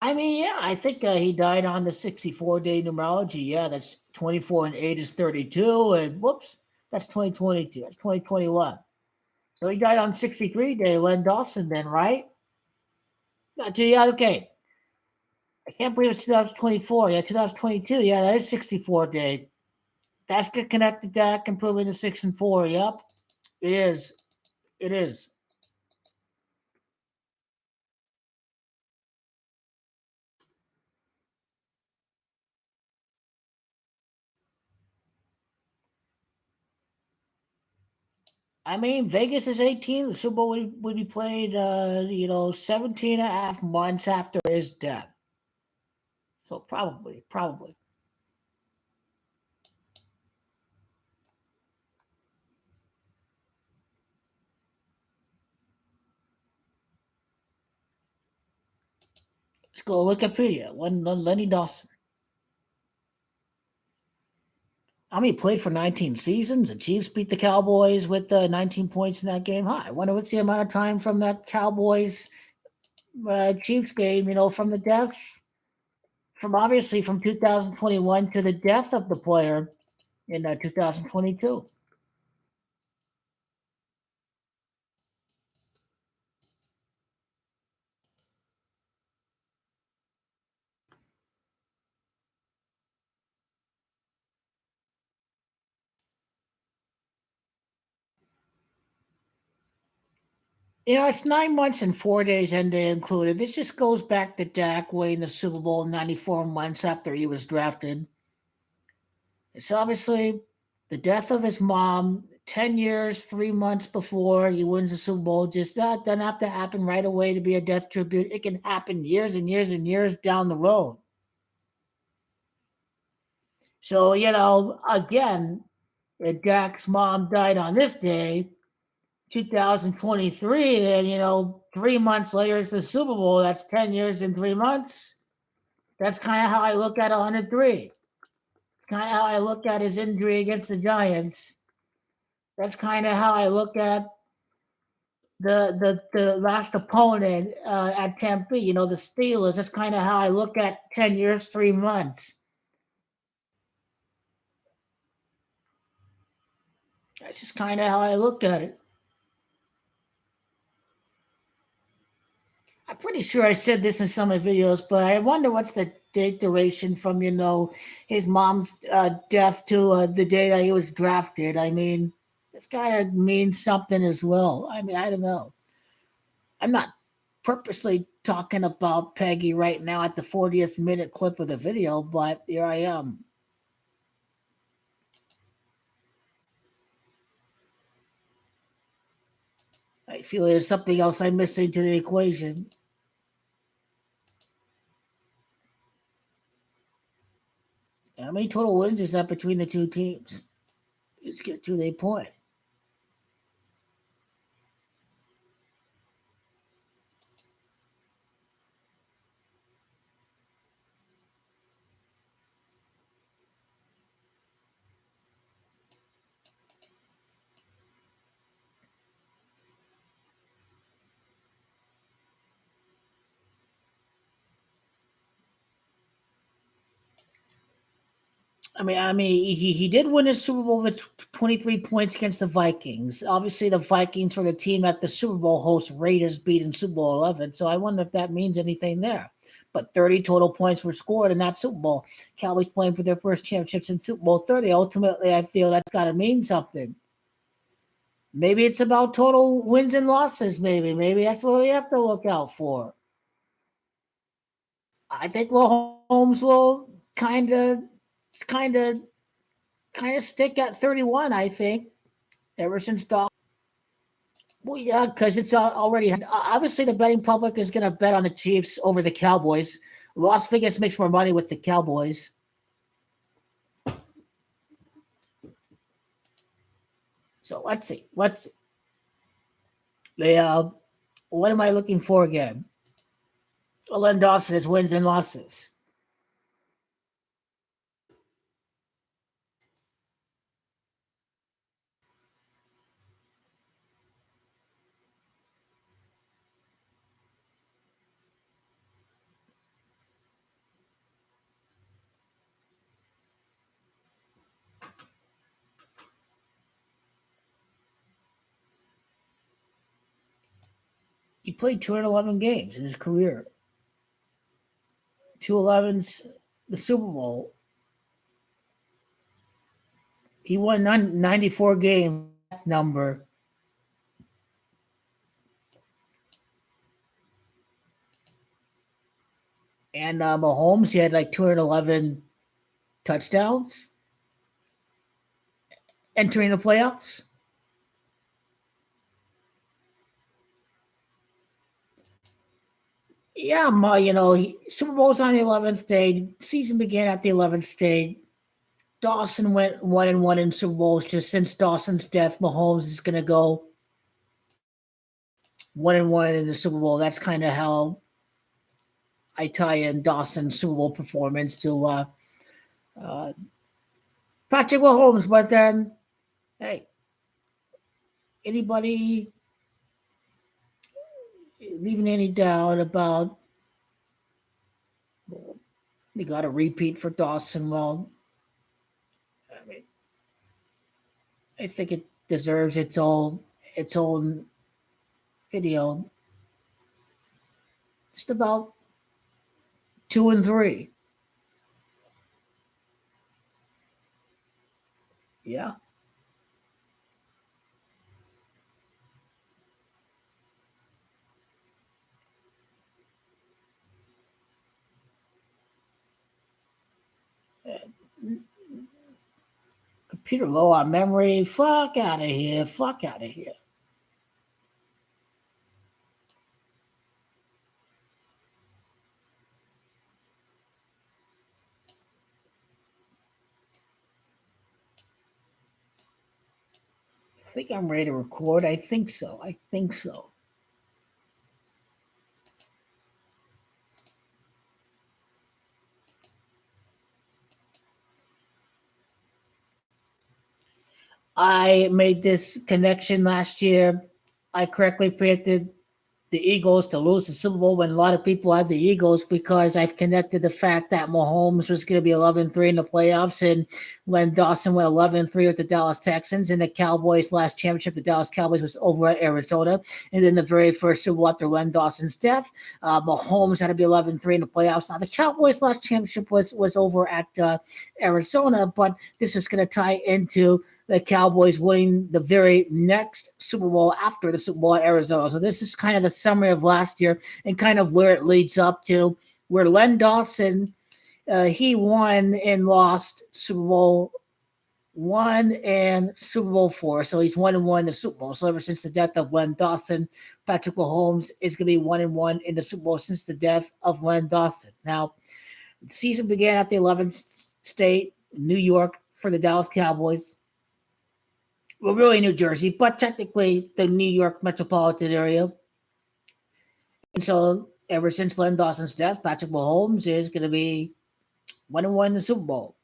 I mean, yeah, I think he died on the 64-day numerology. Yeah, that's 24 and 8 is 32. And whoops, that's 2022. That's 2021. So he died on 63-day, Len Dawson, then, right? Yeah, okay. I can't believe it's 2024. Yeah, 2022. Yeah, that is 64-day. That's good connected Dak improving to 6-4. Yep, it is. It is. I mean, Vegas is 18. The Super Bowl would be played, 17 and a half months after his death. So probably. Let's go Wikipedia. One Lenny Dawson. I mean, he played for 19 seasons. The Chiefs beat the Cowboys with 19 points in that game. I wonder what's the amount of time from that Cowboys Chiefs game, from the death, from 2021 to the death of the player in 2022. It's 9 months and 4 days end day included. This just goes back to Dak winning the Super Bowl 94 months after he was drafted. It's obviously the death of his mom, 10 years, 3 months before he wins the Super Bowl. Just that doesn't have to happen right away to be a death tribute. It can happen years and years and years down the road. So, again, if Dak's mom died on this day, 2023, then 3 months later it's the Super Bowl. That's 10 years and 3 months. That's kind of how I look at 103. It's kind of how I look at his injury against the Giants. That's kind of how I look at the last opponent at Tempe. The Steelers. That's kind of how I look at 10 years, 3 months. That's just kind of how I looked at it. I'm pretty sure I said this in some of my videos, but I wonder what's the date duration from his mom's death to the day that he was drafted. I mean, this kind of means something as well. I mean, I don't know. I'm not purposely talking about Peggy right now at the 40th minute clip of the video, but here I am. I feel there's something else I'm missing to the equation. How many total wins is that between the two teams? Let's get to the point. He did win a Super Bowl with 23 points against the Vikings. Obviously, the Vikings were the team that the Super Bowl host Raiders beat in Super Bowl 11. So I wonder if that means anything there. But 30 total points were scored in that Super Bowl. Cowboys playing for their first championships in Super Bowl 30. Ultimately, I feel that's got to mean something. Maybe it's about total wins and losses. Maybe that's what we have to look out for. I think Mahomes will kind of stick at 31. I think ever since Doc. Well, yeah, because it's already obviously the betting public is going to bet on the Chiefs over the Cowboys. Las Vegas makes more money with the Cowboys. So let's see. What am I looking for again? Len Dawson is wins and losses. He played 211 games in his career. 211's the Super Bowl. He won 94 games. Number. And Mahomes, he had like 211 touchdowns entering the playoffs. Yeah, Super Bowl's on the 11th day. Season began at the 11th day. Dawson went 1-1 in Super Bowls. Just since Dawson's death, Mahomes is going to go 1-1 in the Super Bowl. That's kind of how I tie in Dawson's Super Bowl performance to Patrick Mahomes. But then, hey, anybody leaving any doubt about they got a repeat for Dawson? Well, I mean, I think it deserves its own video. Just about 2 and 3. Yeah. Computer low on memory. Fuck out of here. Fuck out of here. I think I'm ready to record. I think so. I made this connection last year. I correctly predicted the Eagles to lose the Super Bowl when a lot of people had the Eagles because I've connected the fact that Mahomes was going to be 11-3 in the playoffs, and when Dawson went 11-3 with the Dallas Texans and the Cowboys' last championship, the Dallas Cowboys was over at Arizona, and then the very first Super Bowl after Len Dawson's death, Mahomes had to be 11-3 in the playoffs. Now the Cowboys' last championship was over at Arizona, but this was going to tie into the Cowboys winning the very next Super Bowl after the Super Bowl at Arizona. So this is kind of the summary of last year and kind of where it leads up to, where Len Dawson, he won and lost Super Bowl one and Super Bowl four. So he's 1-1 in the Super Bowl. So ever since the death of Len Dawson, Patrick Mahomes is going to be 1-1 in the Super Bowl since the death of Len Dawson. Now, the season began at the 11th state, New York, for the Dallas Cowboys. Well, really New Jersey, but technically the New York metropolitan area. And so ever since Len Dawson's death, Patrick Mahomes is going to be 1-1 in the Super Bowl.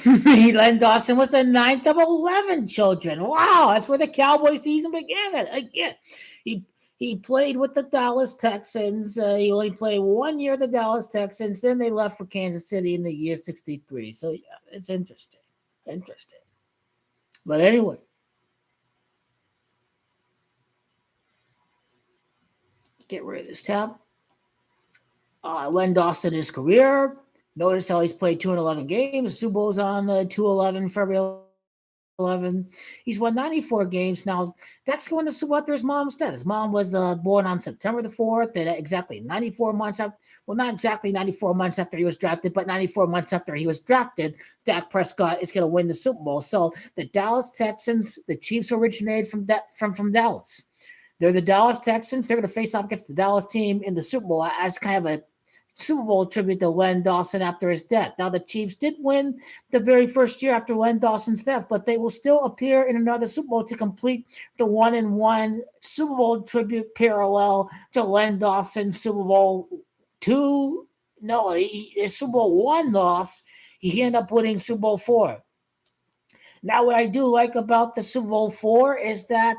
Len Dawson was the ninth of 11 children. Wow, that's where the Cowboy season began. Again, he he played with the Dallas Texans. He only played 1 year with the Dallas Texans. Then they left for Kansas City in the year '63. So yeah, it's interesting. Interesting. But anyway, get rid of this tab. Len Dawson, his career. Notice how he's played 211 games. Super Bowl's on 211, February 11. He's won 94 games. Now, that's going to Super Bowl after his mom's death. His mom was born on September the 4th, and exactly 94 months after, well, not exactly 94 months after he was drafted, but 94 months after he was drafted, Dak Prescott is going to win the Super Bowl. So the Dallas Texans, the Chiefs originated from Dallas. They're the Dallas Texans. They're going to face off against the Dallas team in the Super Bowl as kind of a Super Bowl tribute to Len Dawson after his death. Now, the Chiefs did win the very first year after Len Dawson's death, but they will still appear in another Super Bowl to complete the 1-1 Super Bowl tribute parallel to Len Dawson's Super Bowl two. No, his Super Bowl one loss. He ended up winning Super Bowl four. Now, what I do like about the Super Bowl four is that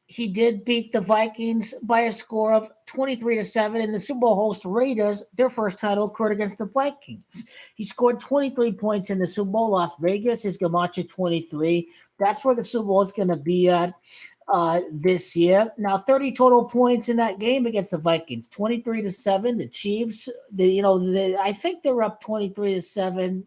he did beat the Vikings by a score of 23-7, and the Super Bowl host Raiders, their first title occurred against the Vikings. He scored 23 points in the Super Bowl. Las Vegas is going to march at 23. That's where the Super Bowl is going to be at this year. Now, 30 total points in that game against the Vikings, 23-7. The Chiefs, I think they were up 23-7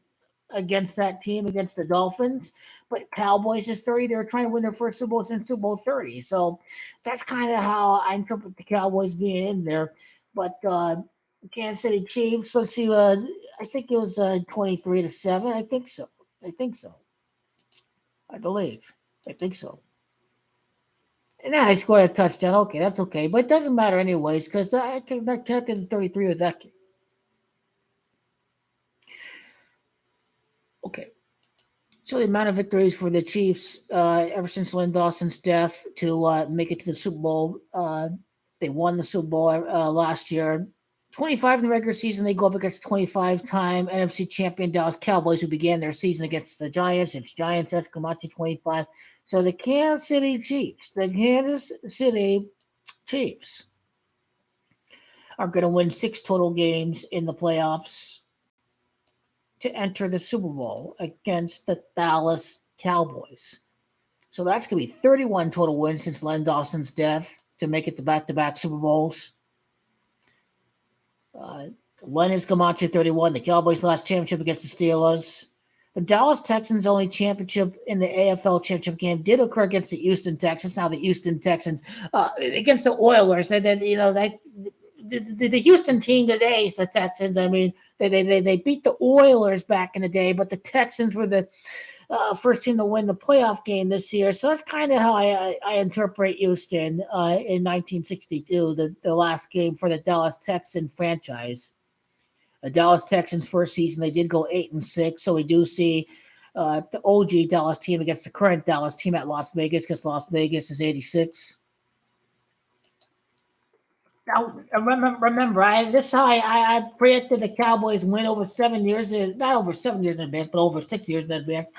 against that team, against the Dolphins. But Cowboys is 30. They're trying to win their first Super Bowl since Super Bowl 30. So that's kind of how I interpret the Cowboys being in there. But Kansas City Chiefs, let's see, I think it was 23-7. I think so. I think so. I believe. I think so. And then I scored a touchdown. Okay, that's okay. But it doesn't matter anyways, because I connected to 33 with that game. Okay. So the amount of victories for the Chiefs ever since Len Dawson's death to make it to the Super Bowl. They won the Super Bowl last year. 25 in the regular season. They go up against 25-time NFC champion Dallas Cowboys, who began their season against the Giants. It's Giants, that's Camacho 25. So the Kansas City Chiefs are going to win 6 total games in the playoffs to enter the Super Bowl against the Dallas Cowboys. So that's going to be 31 total wins since Len Dawson's death to make it to back-to-back Super Bowls. Len is Camacho 31. The Cowboys' last championship against the Steelers. The Dallas Texans' only championship in the AFL championship game did occur against the Houston Texans. Now the Houston Texans against the Oilers. The Houston team today is the Texans. I mean, they beat the Oilers back in the day, but the Texans were the first team to win the playoff game this year. So that's kind of how I interpret Houston in 1962, the last game for the Dallas Texan franchise. The Dallas Texans' first season, they did go 8-6. So we do see the OG Dallas team against the current Dallas team at Las Vegas, because Las Vegas is 86. Now, remember, this is how I predicted the Cowboys win over 7 years, not over 7 years in advance, but over 6 years in advance.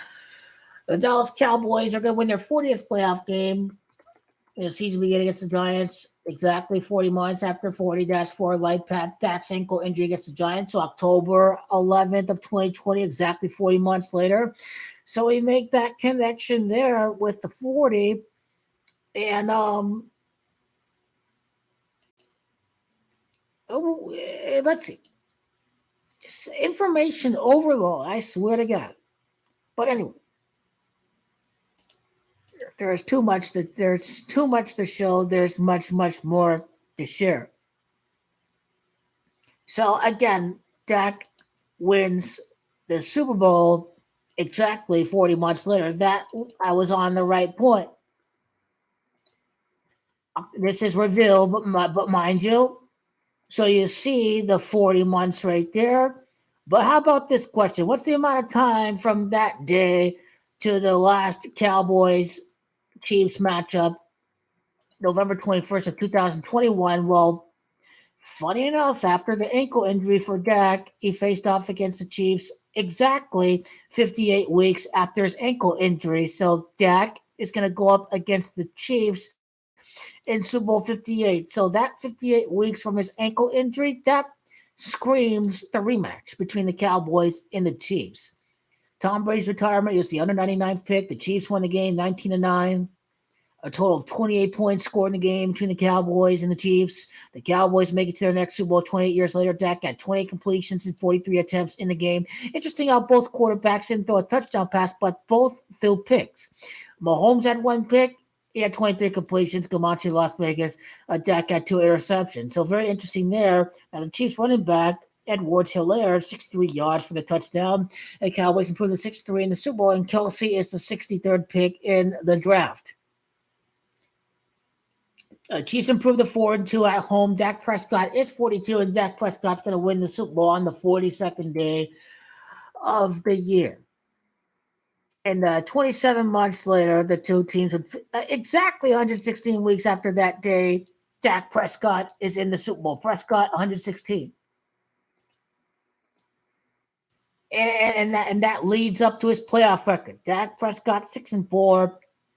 The Dallas Cowboys are going to win their 40th playoff game in the season beginning against the Giants. Exactly 40 months after 40-4 light path Dak's ankle injury against the Giants. So October 11th of 2020, exactly 40 months later. So we make that connection there with the 40. And let's see. Information overload. I swear to God. But anyway, there's too much to show. There's much more to share. So again, Dak wins the Super Bowl exactly 40 months later. That I was on the right point. This is revealed, but mind you, so you see the 40 months right there. But how about this question? What's the amount of time from that day to the last Cowboys Chiefs matchup, November 21st of 2021? Well, funny enough, after the ankle injury for Dak, he faced off against the Chiefs exactly 58 weeks after his ankle injury. So Dak is going to go up against the Chiefs in Super Bowl 58. So that 58 weeks from his ankle injury, that screams the rematch between the Cowboys and the Chiefs. Tom Brady's retirement, he was the under 99th pick. The Chiefs won the game 19-9. A total of 28 points scored in the game between the Cowboys and the Chiefs. The Cowboys make it to their next Super Bowl 28 years later. Dak got 20 completions and 43 attempts in the game. Interesting how both quarterbacks didn't throw a touchdown pass, but both threw picks. Mahomes had one pick. He had 23 completions. Camacho, Las Vegas. Dak got two interceptions. So very interesting there. And the Chiefs running back, Edwards Hilaire, 63 yards for the touchdown. The Cowboys improved to 6-3 in the Super Bowl, and Kelsey is the 63rd pick in the draft. Chiefs improved to 4-2 at home. Dak Prescott is 42, and Dak Prescott's going to win the Super Bowl on the 42nd day of the year. And 27 months later, the two teams would exactly 116 weeks after that day. Dak Prescott is in the Super Bowl. Prescott 116, and that leads up to his playoff record. Dak Prescott 6-4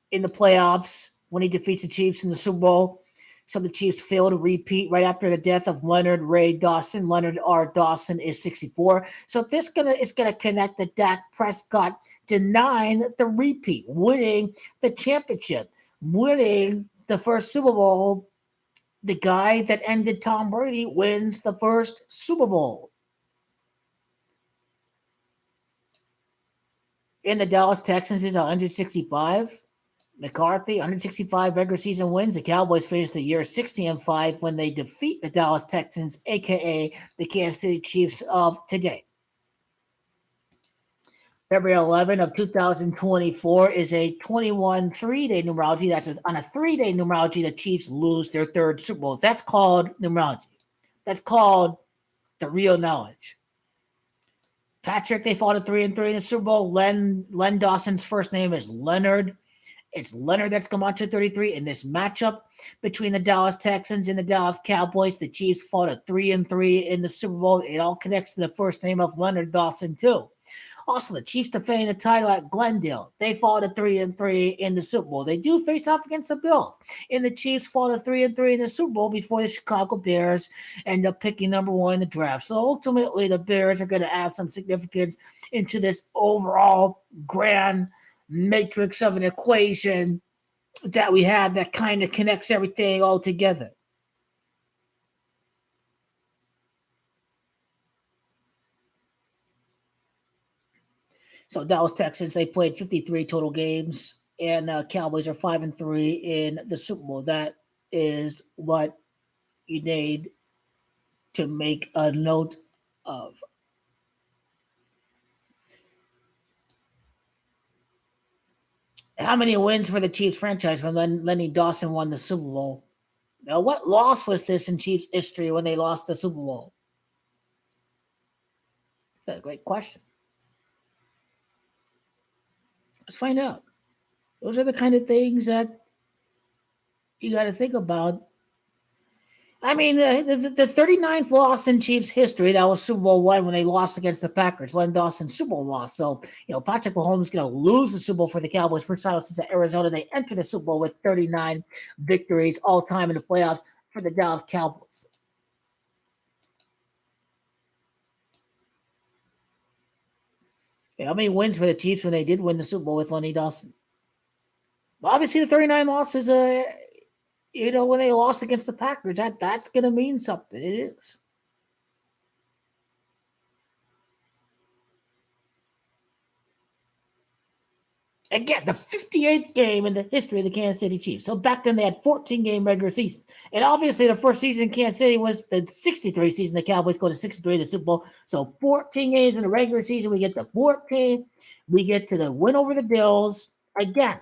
in the playoffs when he defeats the Chiefs in the Super Bowl. So the Chiefs fail to repeat right after the death of Leonard Ray Dawson. Leonard R. Dawson is 64. So this is gonna connect the Dak Prescott denying the repeat, winning the championship, winning the first Super Bowl. The guy that ended Tom Brady wins the first Super Bowl. And the Dallas Texans is 165. McCarthy, 165 regular season wins. The Cowboys finished the year 60-5 when they defeat the Dallas Texans, aka the Kansas City Chiefs of today. February 11 of 2024 is a 21 3-day numerology. On a 3-day numerology, the Chiefs lose their third Super Bowl. That's called numerology. That's called the real knowledge. Patrick, they fought at 3-3 in the Super Bowl. Len Dawson's first name is Leonard. It's Leonard that's Camacho 33 in this matchup between the Dallas Texans and the Dallas Cowboys. The Chiefs fought at 3-3 in the Super Bowl. It all connects to the first name of Leonard Dawson, too. Also, the Chiefs defending the title at Glendale. They fought at 3-3 in the Super Bowl. They do face off against the Bills. And the Chiefs fought at 3-3 in the Super Bowl before the Chicago Bears end up picking number one in the draft. So ultimately, the Bears are going to add some significance into this overall grand matrix of an equation that we have that kind of connects everything all together. So Dallas Texans, they played 53 total games, and Cowboys are 5-3 in the Super Bowl. That is what you need to make a note of. How many wins for the Chiefs franchise when Lenny Dawson won the Super Bowl? Now, what loss was this in Chiefs history when they lost the Super Bowl? That's a great question. Let's find out. Those are the kind of things that you got to think about. I mean, the 39th loss in Chiefs history, that was Super Bowl one when they lost against the Packers. Len Dawson Super Bowl loss. So, Patrick Mahomes is going to lose the Super Bowl for the Cowboys. First time since Arizona, they enter the Super Bowl with 39 victories all time in the playoffs for the Dallas Cowboys. How many wins for the Chiefs when they did win the Super Bowl with Lenny Dawson? Well, obviously, the 39 losses, when they lost against the Packers, that's going to mean something. It is. Again, the 58th game in the history of the Kansas City Chiefs. So back then they had 14-game regular season. And obviously the first season in Kansas City was the 63 season. The Cowboys go to 63 in the Super Bowl. So 14 games in the regular season. We get to 14. We get to the win over the Bills. Again,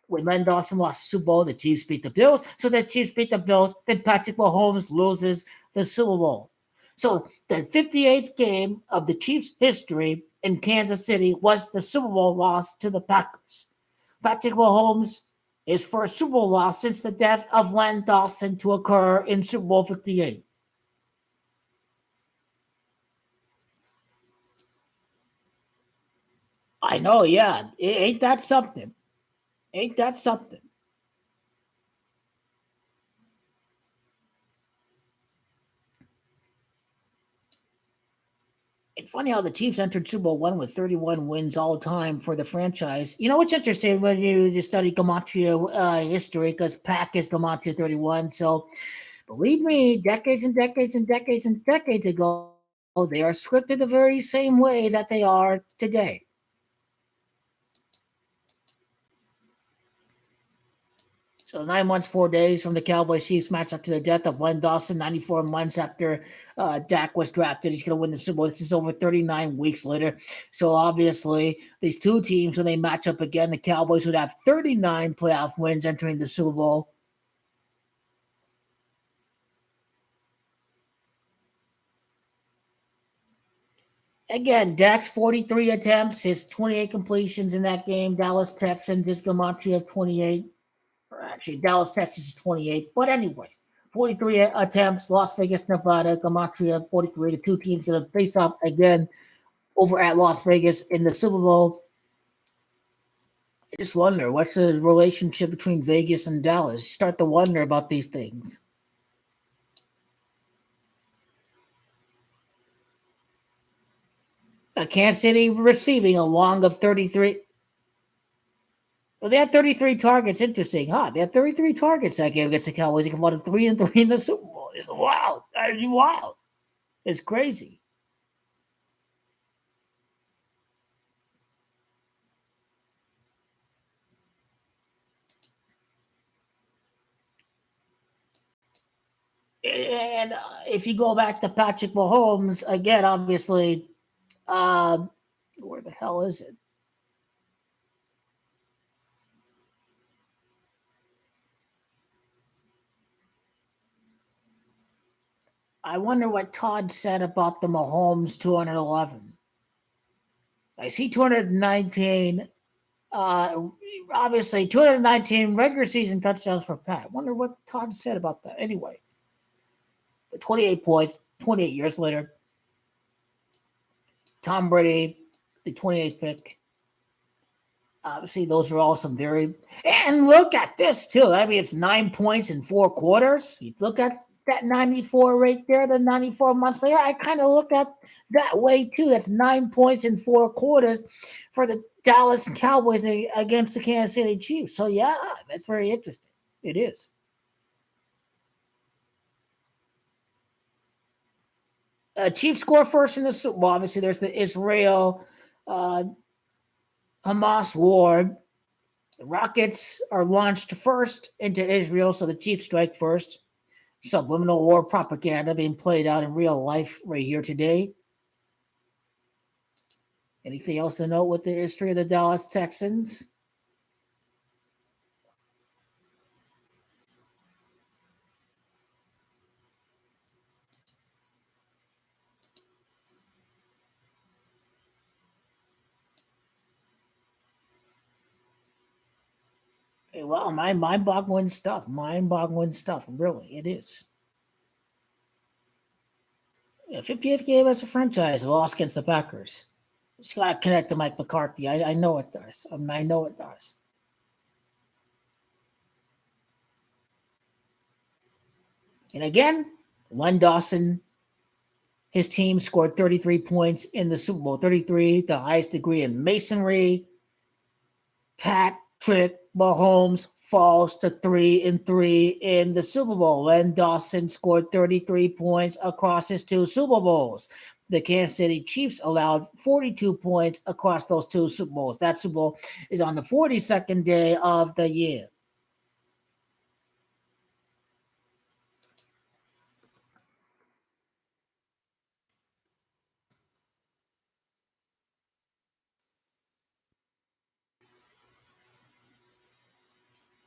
when Len Dawson lost the Super Bowl, the Chiefs beat the Bills. So the Chiefs beat the Bills. Then Patrick Mahomes loses the Super Bowl. So the 58th game of the Chiefs' history in Kansas City was the Super Bowl loss to the Packers. Patrick Mahomes, his first Super Bowl loss since the death of Len Dawson to occur in Super Bowl 58. I know, yeah. Ain't that something? Ain't that something? It's funny how the Chiefs entered Super Bowl one with 31 wins all time for the franchise. You know what's interesting when you study Gematria history, because Pack is Gematria 31. So believe me, decades and decades and decades and decades ago, they are scripted the very same way that they are today. So 9 months, 4 days from the Cowboys Chiefs matchup to the death of Len Dawson, 94 months after Dak was drafted. He's going to win the Super Bowl. This is over 39 weeks later. So obviously, these two teams, when they match up again, the Cowboys would have 39 playoff wins entering the Super Bowl. Again, Dak's 43 attempts, his 28 completions in that game. Dallas Texans, this Gematria 28. Or actually, Dallas, Texas is 28. But anyway, 43 attempts, Las Vegas, Nevada, Gematria 43. The two teams going to face off again over at Las Vegas in the Super Bowl. I just wonder what's the relationship between Vegas and Dallas. You start to wonder about these things. Kansas City receiving a long of 33. Well, they had 33 targets. Interesting, huh? They had 33 targets that game against the Cowboys. They come out of 3-3 in the Super Bowl. It's wild. I mean, wow. It's crazy. And if you go back to Patrick Mahomes, again, obviously, uh, where the hell is it? I wonder what Todd said about the Mahomes 211. I see 219. Obviously, 219 regular season touchdowns for Pat. I wonder what Todd said about that. Anyway, 28 points, 28 years later. Tom Brady, the 28th pick. Obviously, those are all some very. And look at this, too. I mean, it's 9 points in 4 quarters. You look at that 94 right there, the 94 months later. I kind of look at that way, too. That's 9 points in 4 quarters for the Dallas Cowboys against the Kansas City Chiefs. So, yeah, that's very interesting. It is. Chiefs score first in the Super Bowl. Obviously, there's the Israel uh, Hamas war. The rockets are launched first into Israel, so the Chiefs strike first. Subliminal war propaganda being played out in real life right here today. Anything else to note with the history of the Dallas Texans? Well, mind-boggling stuff. Mind-boggling stuff. Really, it is. Yeah, 50th game as a franchise, lost against the Packers. Just got to connect to Mike McCarthy. I know it does. I know it does. And again, Len Dawson, his team scored 33 points in the Super Bowl. 33, the highest degree in masonry. Patrick Mahomes falls to 3-3 in the Super Bowl. Len Dawson scored 33 points across his two Super Bowls. the Kansas City Chiefs allowed 42 points across those two Super Bowls. That Super Bowl is on the 42nd day of the year.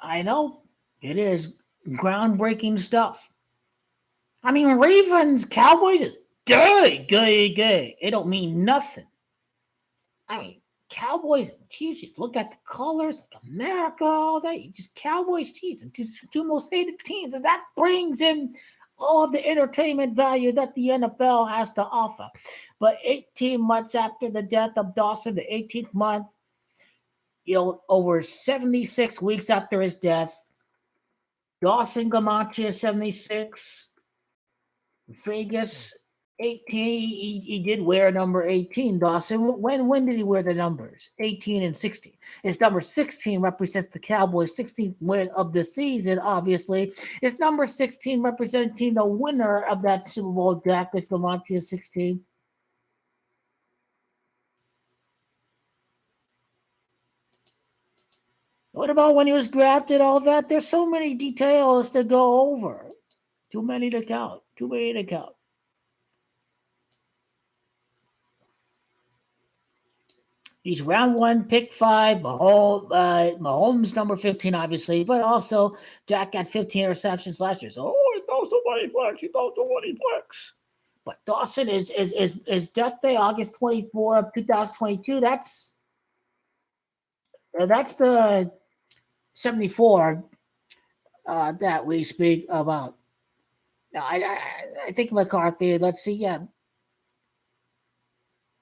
I know it is groundbreaking stuff. I mean, Ravens, Cowboys is gay, gay, gay. It don't mean nothing. I mean, Cowboys and Chiefs, you look at the colors, like America, all that. You just Cowboys, Chiefs, and two most hated teams, and that brings in all of the entertainment value that the NFL has to offer. But 18 months after the death of Dawson, the 18th month, over 76 weeks after his death, Dawson Gamache, 76, Vegas 18. He did wear number 18, Dawson. When did he wear the numbers? 18 and 16. His number 16 represents the Cowboys' 16th win of the season, obviously. His number 16 representing the winner of that Super Bowl, Dak is Lamontia 16. What about when he was drafted, all that? There's so many details to go over. Too many to count. Too many to count. He's round one, pick five. Mahomes number 15, obviously, but also Dak got 15 interceptions last year. So, he throws so many picks. He throws so many picks. But Dawson is death day, August 24 of 2022. That's the 74 that we speak about. Now, I think McCarthy. Let's see. Yeah,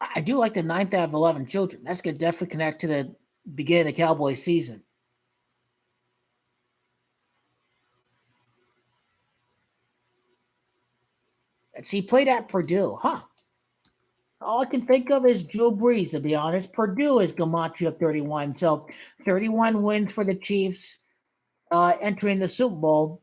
I do like the ninth out of 11 children. That's gonna definitely connect to the beginning of the Cowboys season. And he played at Purdue, huh? All I can think of is Drew Brees, to be honest. Purdue is Gematria 31. So 31 wins for the Chiefs entering the Super Bowl.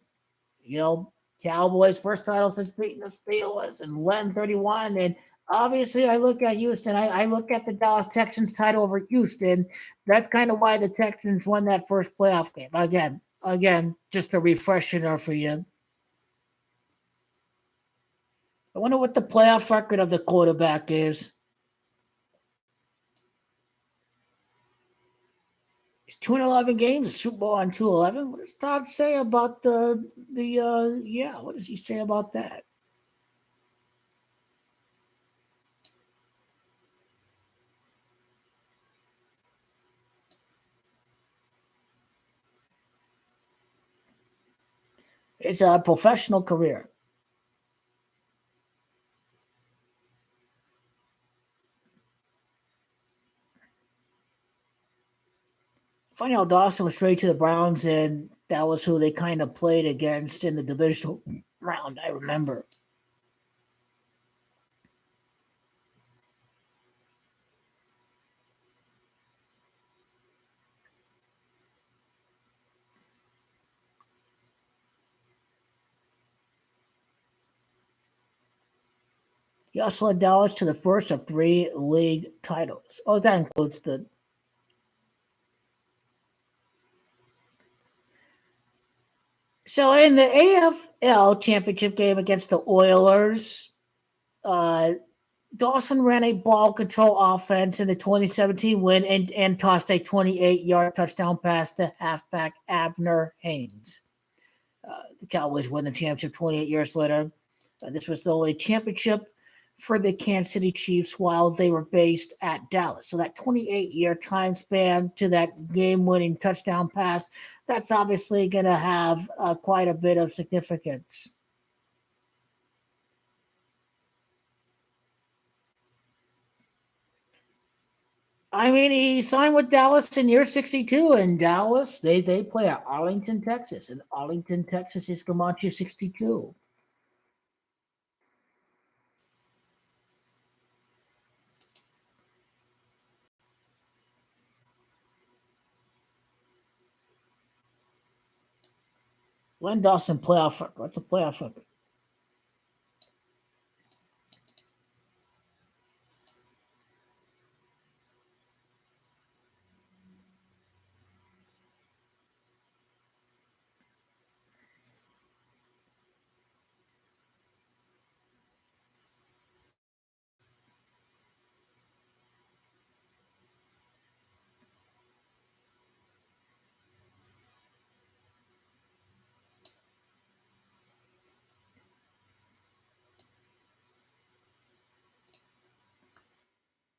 You know, Cowboys' first title since beating the Steelers and Len 31. And obviously, I look at Houston. I look at the Dallas Texans title over Houston. That's kind of why the Texans won that first playoff game. Again, just a refresher for you. I wonder what the playoff record of the quarterback is. It's 211 games, a Super Bowl on 211. What does Todd say about yeah, what does he say about that? It's a professional career. Funny how Dawson was straight to the Browns, and that was who they kind of played against in the divisional round. I remember. He also led Dallas to the first of three league titles. Oh, that includes the. So in the AFL championship game against the Oilers, uh, Dawson ran a ball control offense in the 2017 win and tossed a 28-yard touchdown pass to halfback Abner Haynes. The Cowboys won the championship 28 years later. This was the only championship for the Kansas City Chiefs while they were based at Dallas. So that 28-year time span to that game-winning touchdown pass, that's obviously going to have quite a bit of significance. I mean, he signed with Dallas in year 62, and Dallas, they play at Arlington, Texas, and Arlington, Texas is Comanche 62. Len Dawson playoff record. What's a playoff record?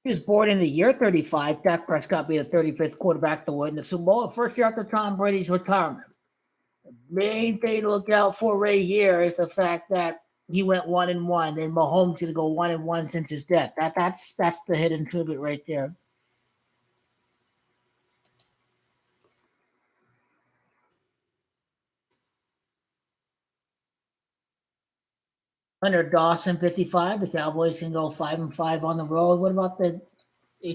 He was born in the year 35. Dak Prescott being the 35th quarterback to win the Super Bowl, the first year after Tom Brady's retirement. The main thing to look out for right here is the fact that he went 1-1, and Mahomes going to go 1-1 since his death. That's the hidden tribute right there. Under Dawson 55, the Cowboys can go 5-5 on the road. What about the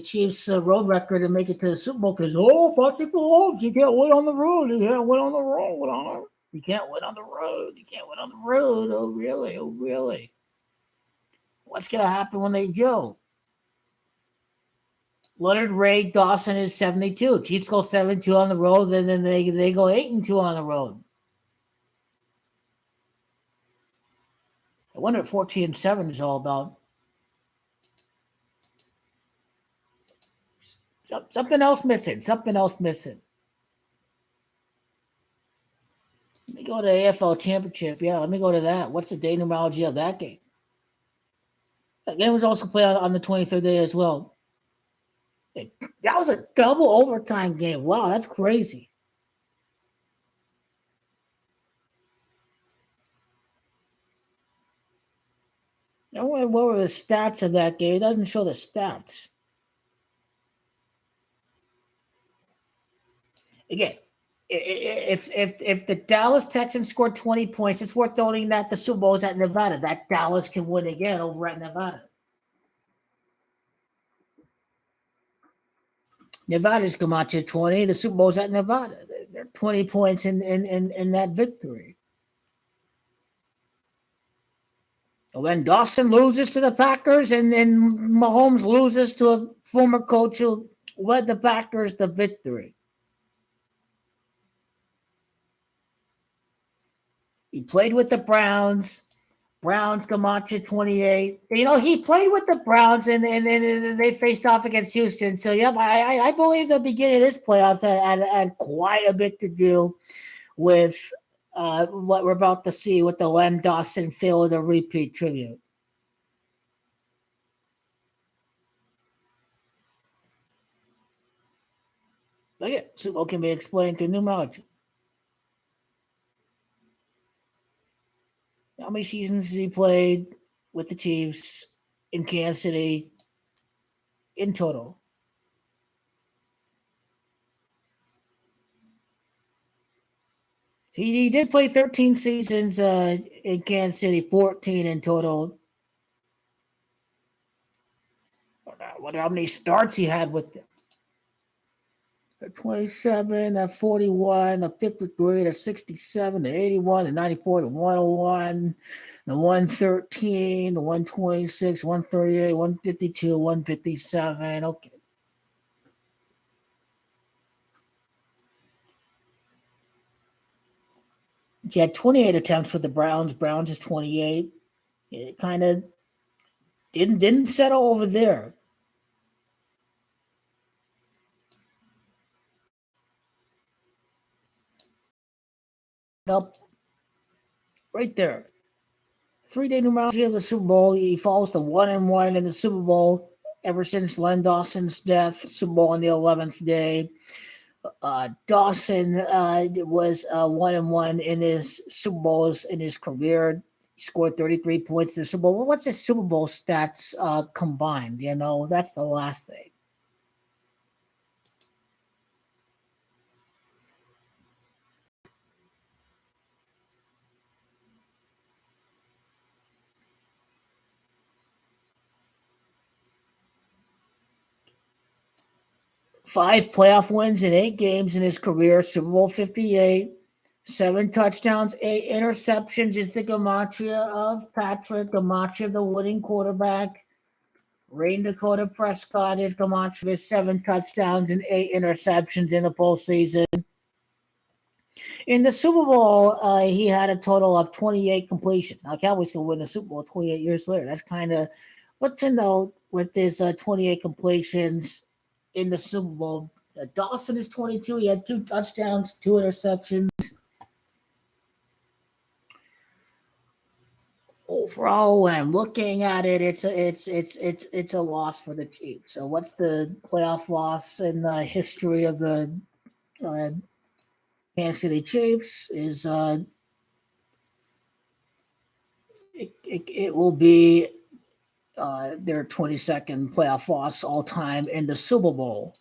Chiefs' road record and make it to the Super Bowl? Because Patrick Mahomes, you can't win on the road. You can't win on the road. You can't win on the road. You can't win on the road. Oh really? Oh really? What's gonna happen when they do? Leonard Ray Dawson is 72. Chiefs go 7-2 on the road, and then they go 8-2 on the road. I wonder what 14-7 is all about. Something else missing. Something else missing. Let me go to AFL Championship. Yeah, let me go to that. What's the day numerology of that game? That game was also played on the 23rd day as well. That was a double overtime game. Wow, that's crazy. I wonder what were the stats of that game. It doesn't show the stats. Again, if the Dallas Texans scored 20 points, it's worth noting that the Super Bowl is at Nevada. That Dallas can win again over at Nevada. Nevada's come out to 20. The Super Bowl's at Nevada. They're 20 points in that victory. When Dawson loses to the Packers and then Mahomes loses to a former coach who led the Packers to victory. He played with the Browns. Browns, Camacho 28. He played with the Browns and they faced off against Houston. So, yep, I believe the beginning of this playoffs had quite a bit to do with what we're about to see with the Len Dawson Phil the repeat tribute. Look at Super Bowl can be explained through numerology. How many seasons has he played with the Chiefs in Kansas City in total? He did play 13 seasons in Kansas City, 14 in total. I wonder how many starts he had with them. The 27, the 41, the 53, the 67, the 81, the 94, the 101, the 113, the 126, 138, 152, 157. Okay. He had 28 attempts for the Browns. Browns is 28. It kind of didn't settle over there. Up right there. 3-day numerology of the Super Bowl. He falls to 1-1 in the Super Bowl ever since Len Dawson's death. Super Bowl on the 11th day. Dawson was 1-1 in his Super Bowls in his career. He scored 33 points in the Super Bowl. Well, what's his Super Bowl stats combined? That's the last thing. Five playoff wins in 8 games in his career. Super Bowl 58. 7 touchdowns, 8 interceptions is the gematria of Patrick. Gematria, the winning quarterback. Rain Dakota Prescott is gematria with 7 touchdowns and 8 interceptions in the postseason. In the Super Bowl, he had a total of 28 completions. Now, Cowboys can win the Super Bowl 28 years later. That's kind of what to note with his 28 completions in the Super Bowl. Dawson is 22. He had 2 touchdowns, 2 interceptions. overall, when I'm looking at it, it's a loss for the Chiefs. So, what's the playoff loss in the history of the uh, Kansas City Chiefs? Is it will be their 22nd playoff loss all time in the Super Bowl,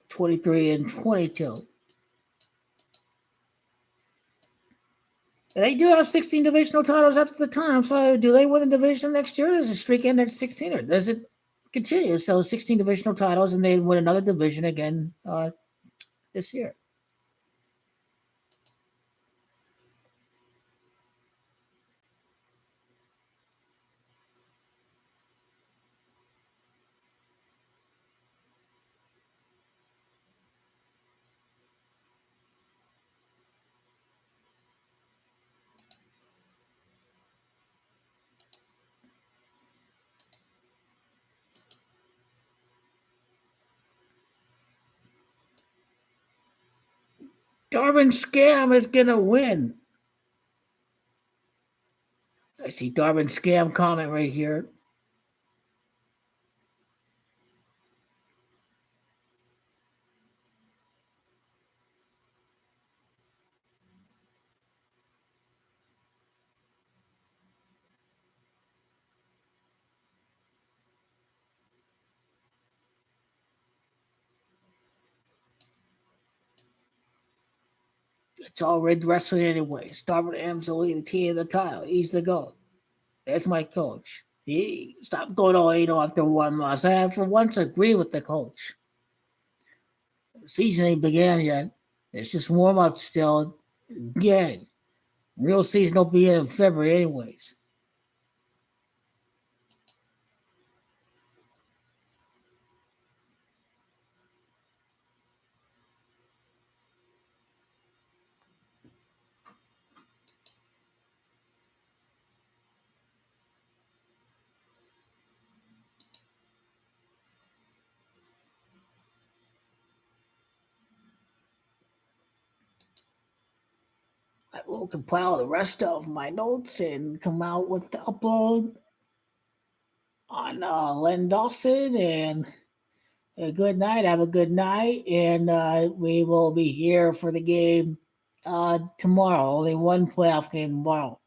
23-22. They do have 16 divisional titles at the time. So, do they win the division next year? Does the streak end at 16, or does it continue? So, 16 divisional titles, and they win another division again this year. Darwin Scam is gonna win. I see Darwin Scam comment right here. It's all rigged wrestling anyway. Darwin M's the lead, the team of the title. He's the GOAT. That's my coach. He stopped going 0-8 after one loss. I have for once agree with the coach. The season ain't began yet. It's just warm up still. Again, real season will be in February anyways. I will compile the rest of my notes and come out with the upload on Len Dawson. And a good night. Have a good night. And we will be here for the game tomorrow. Only one playoff game tomorrow.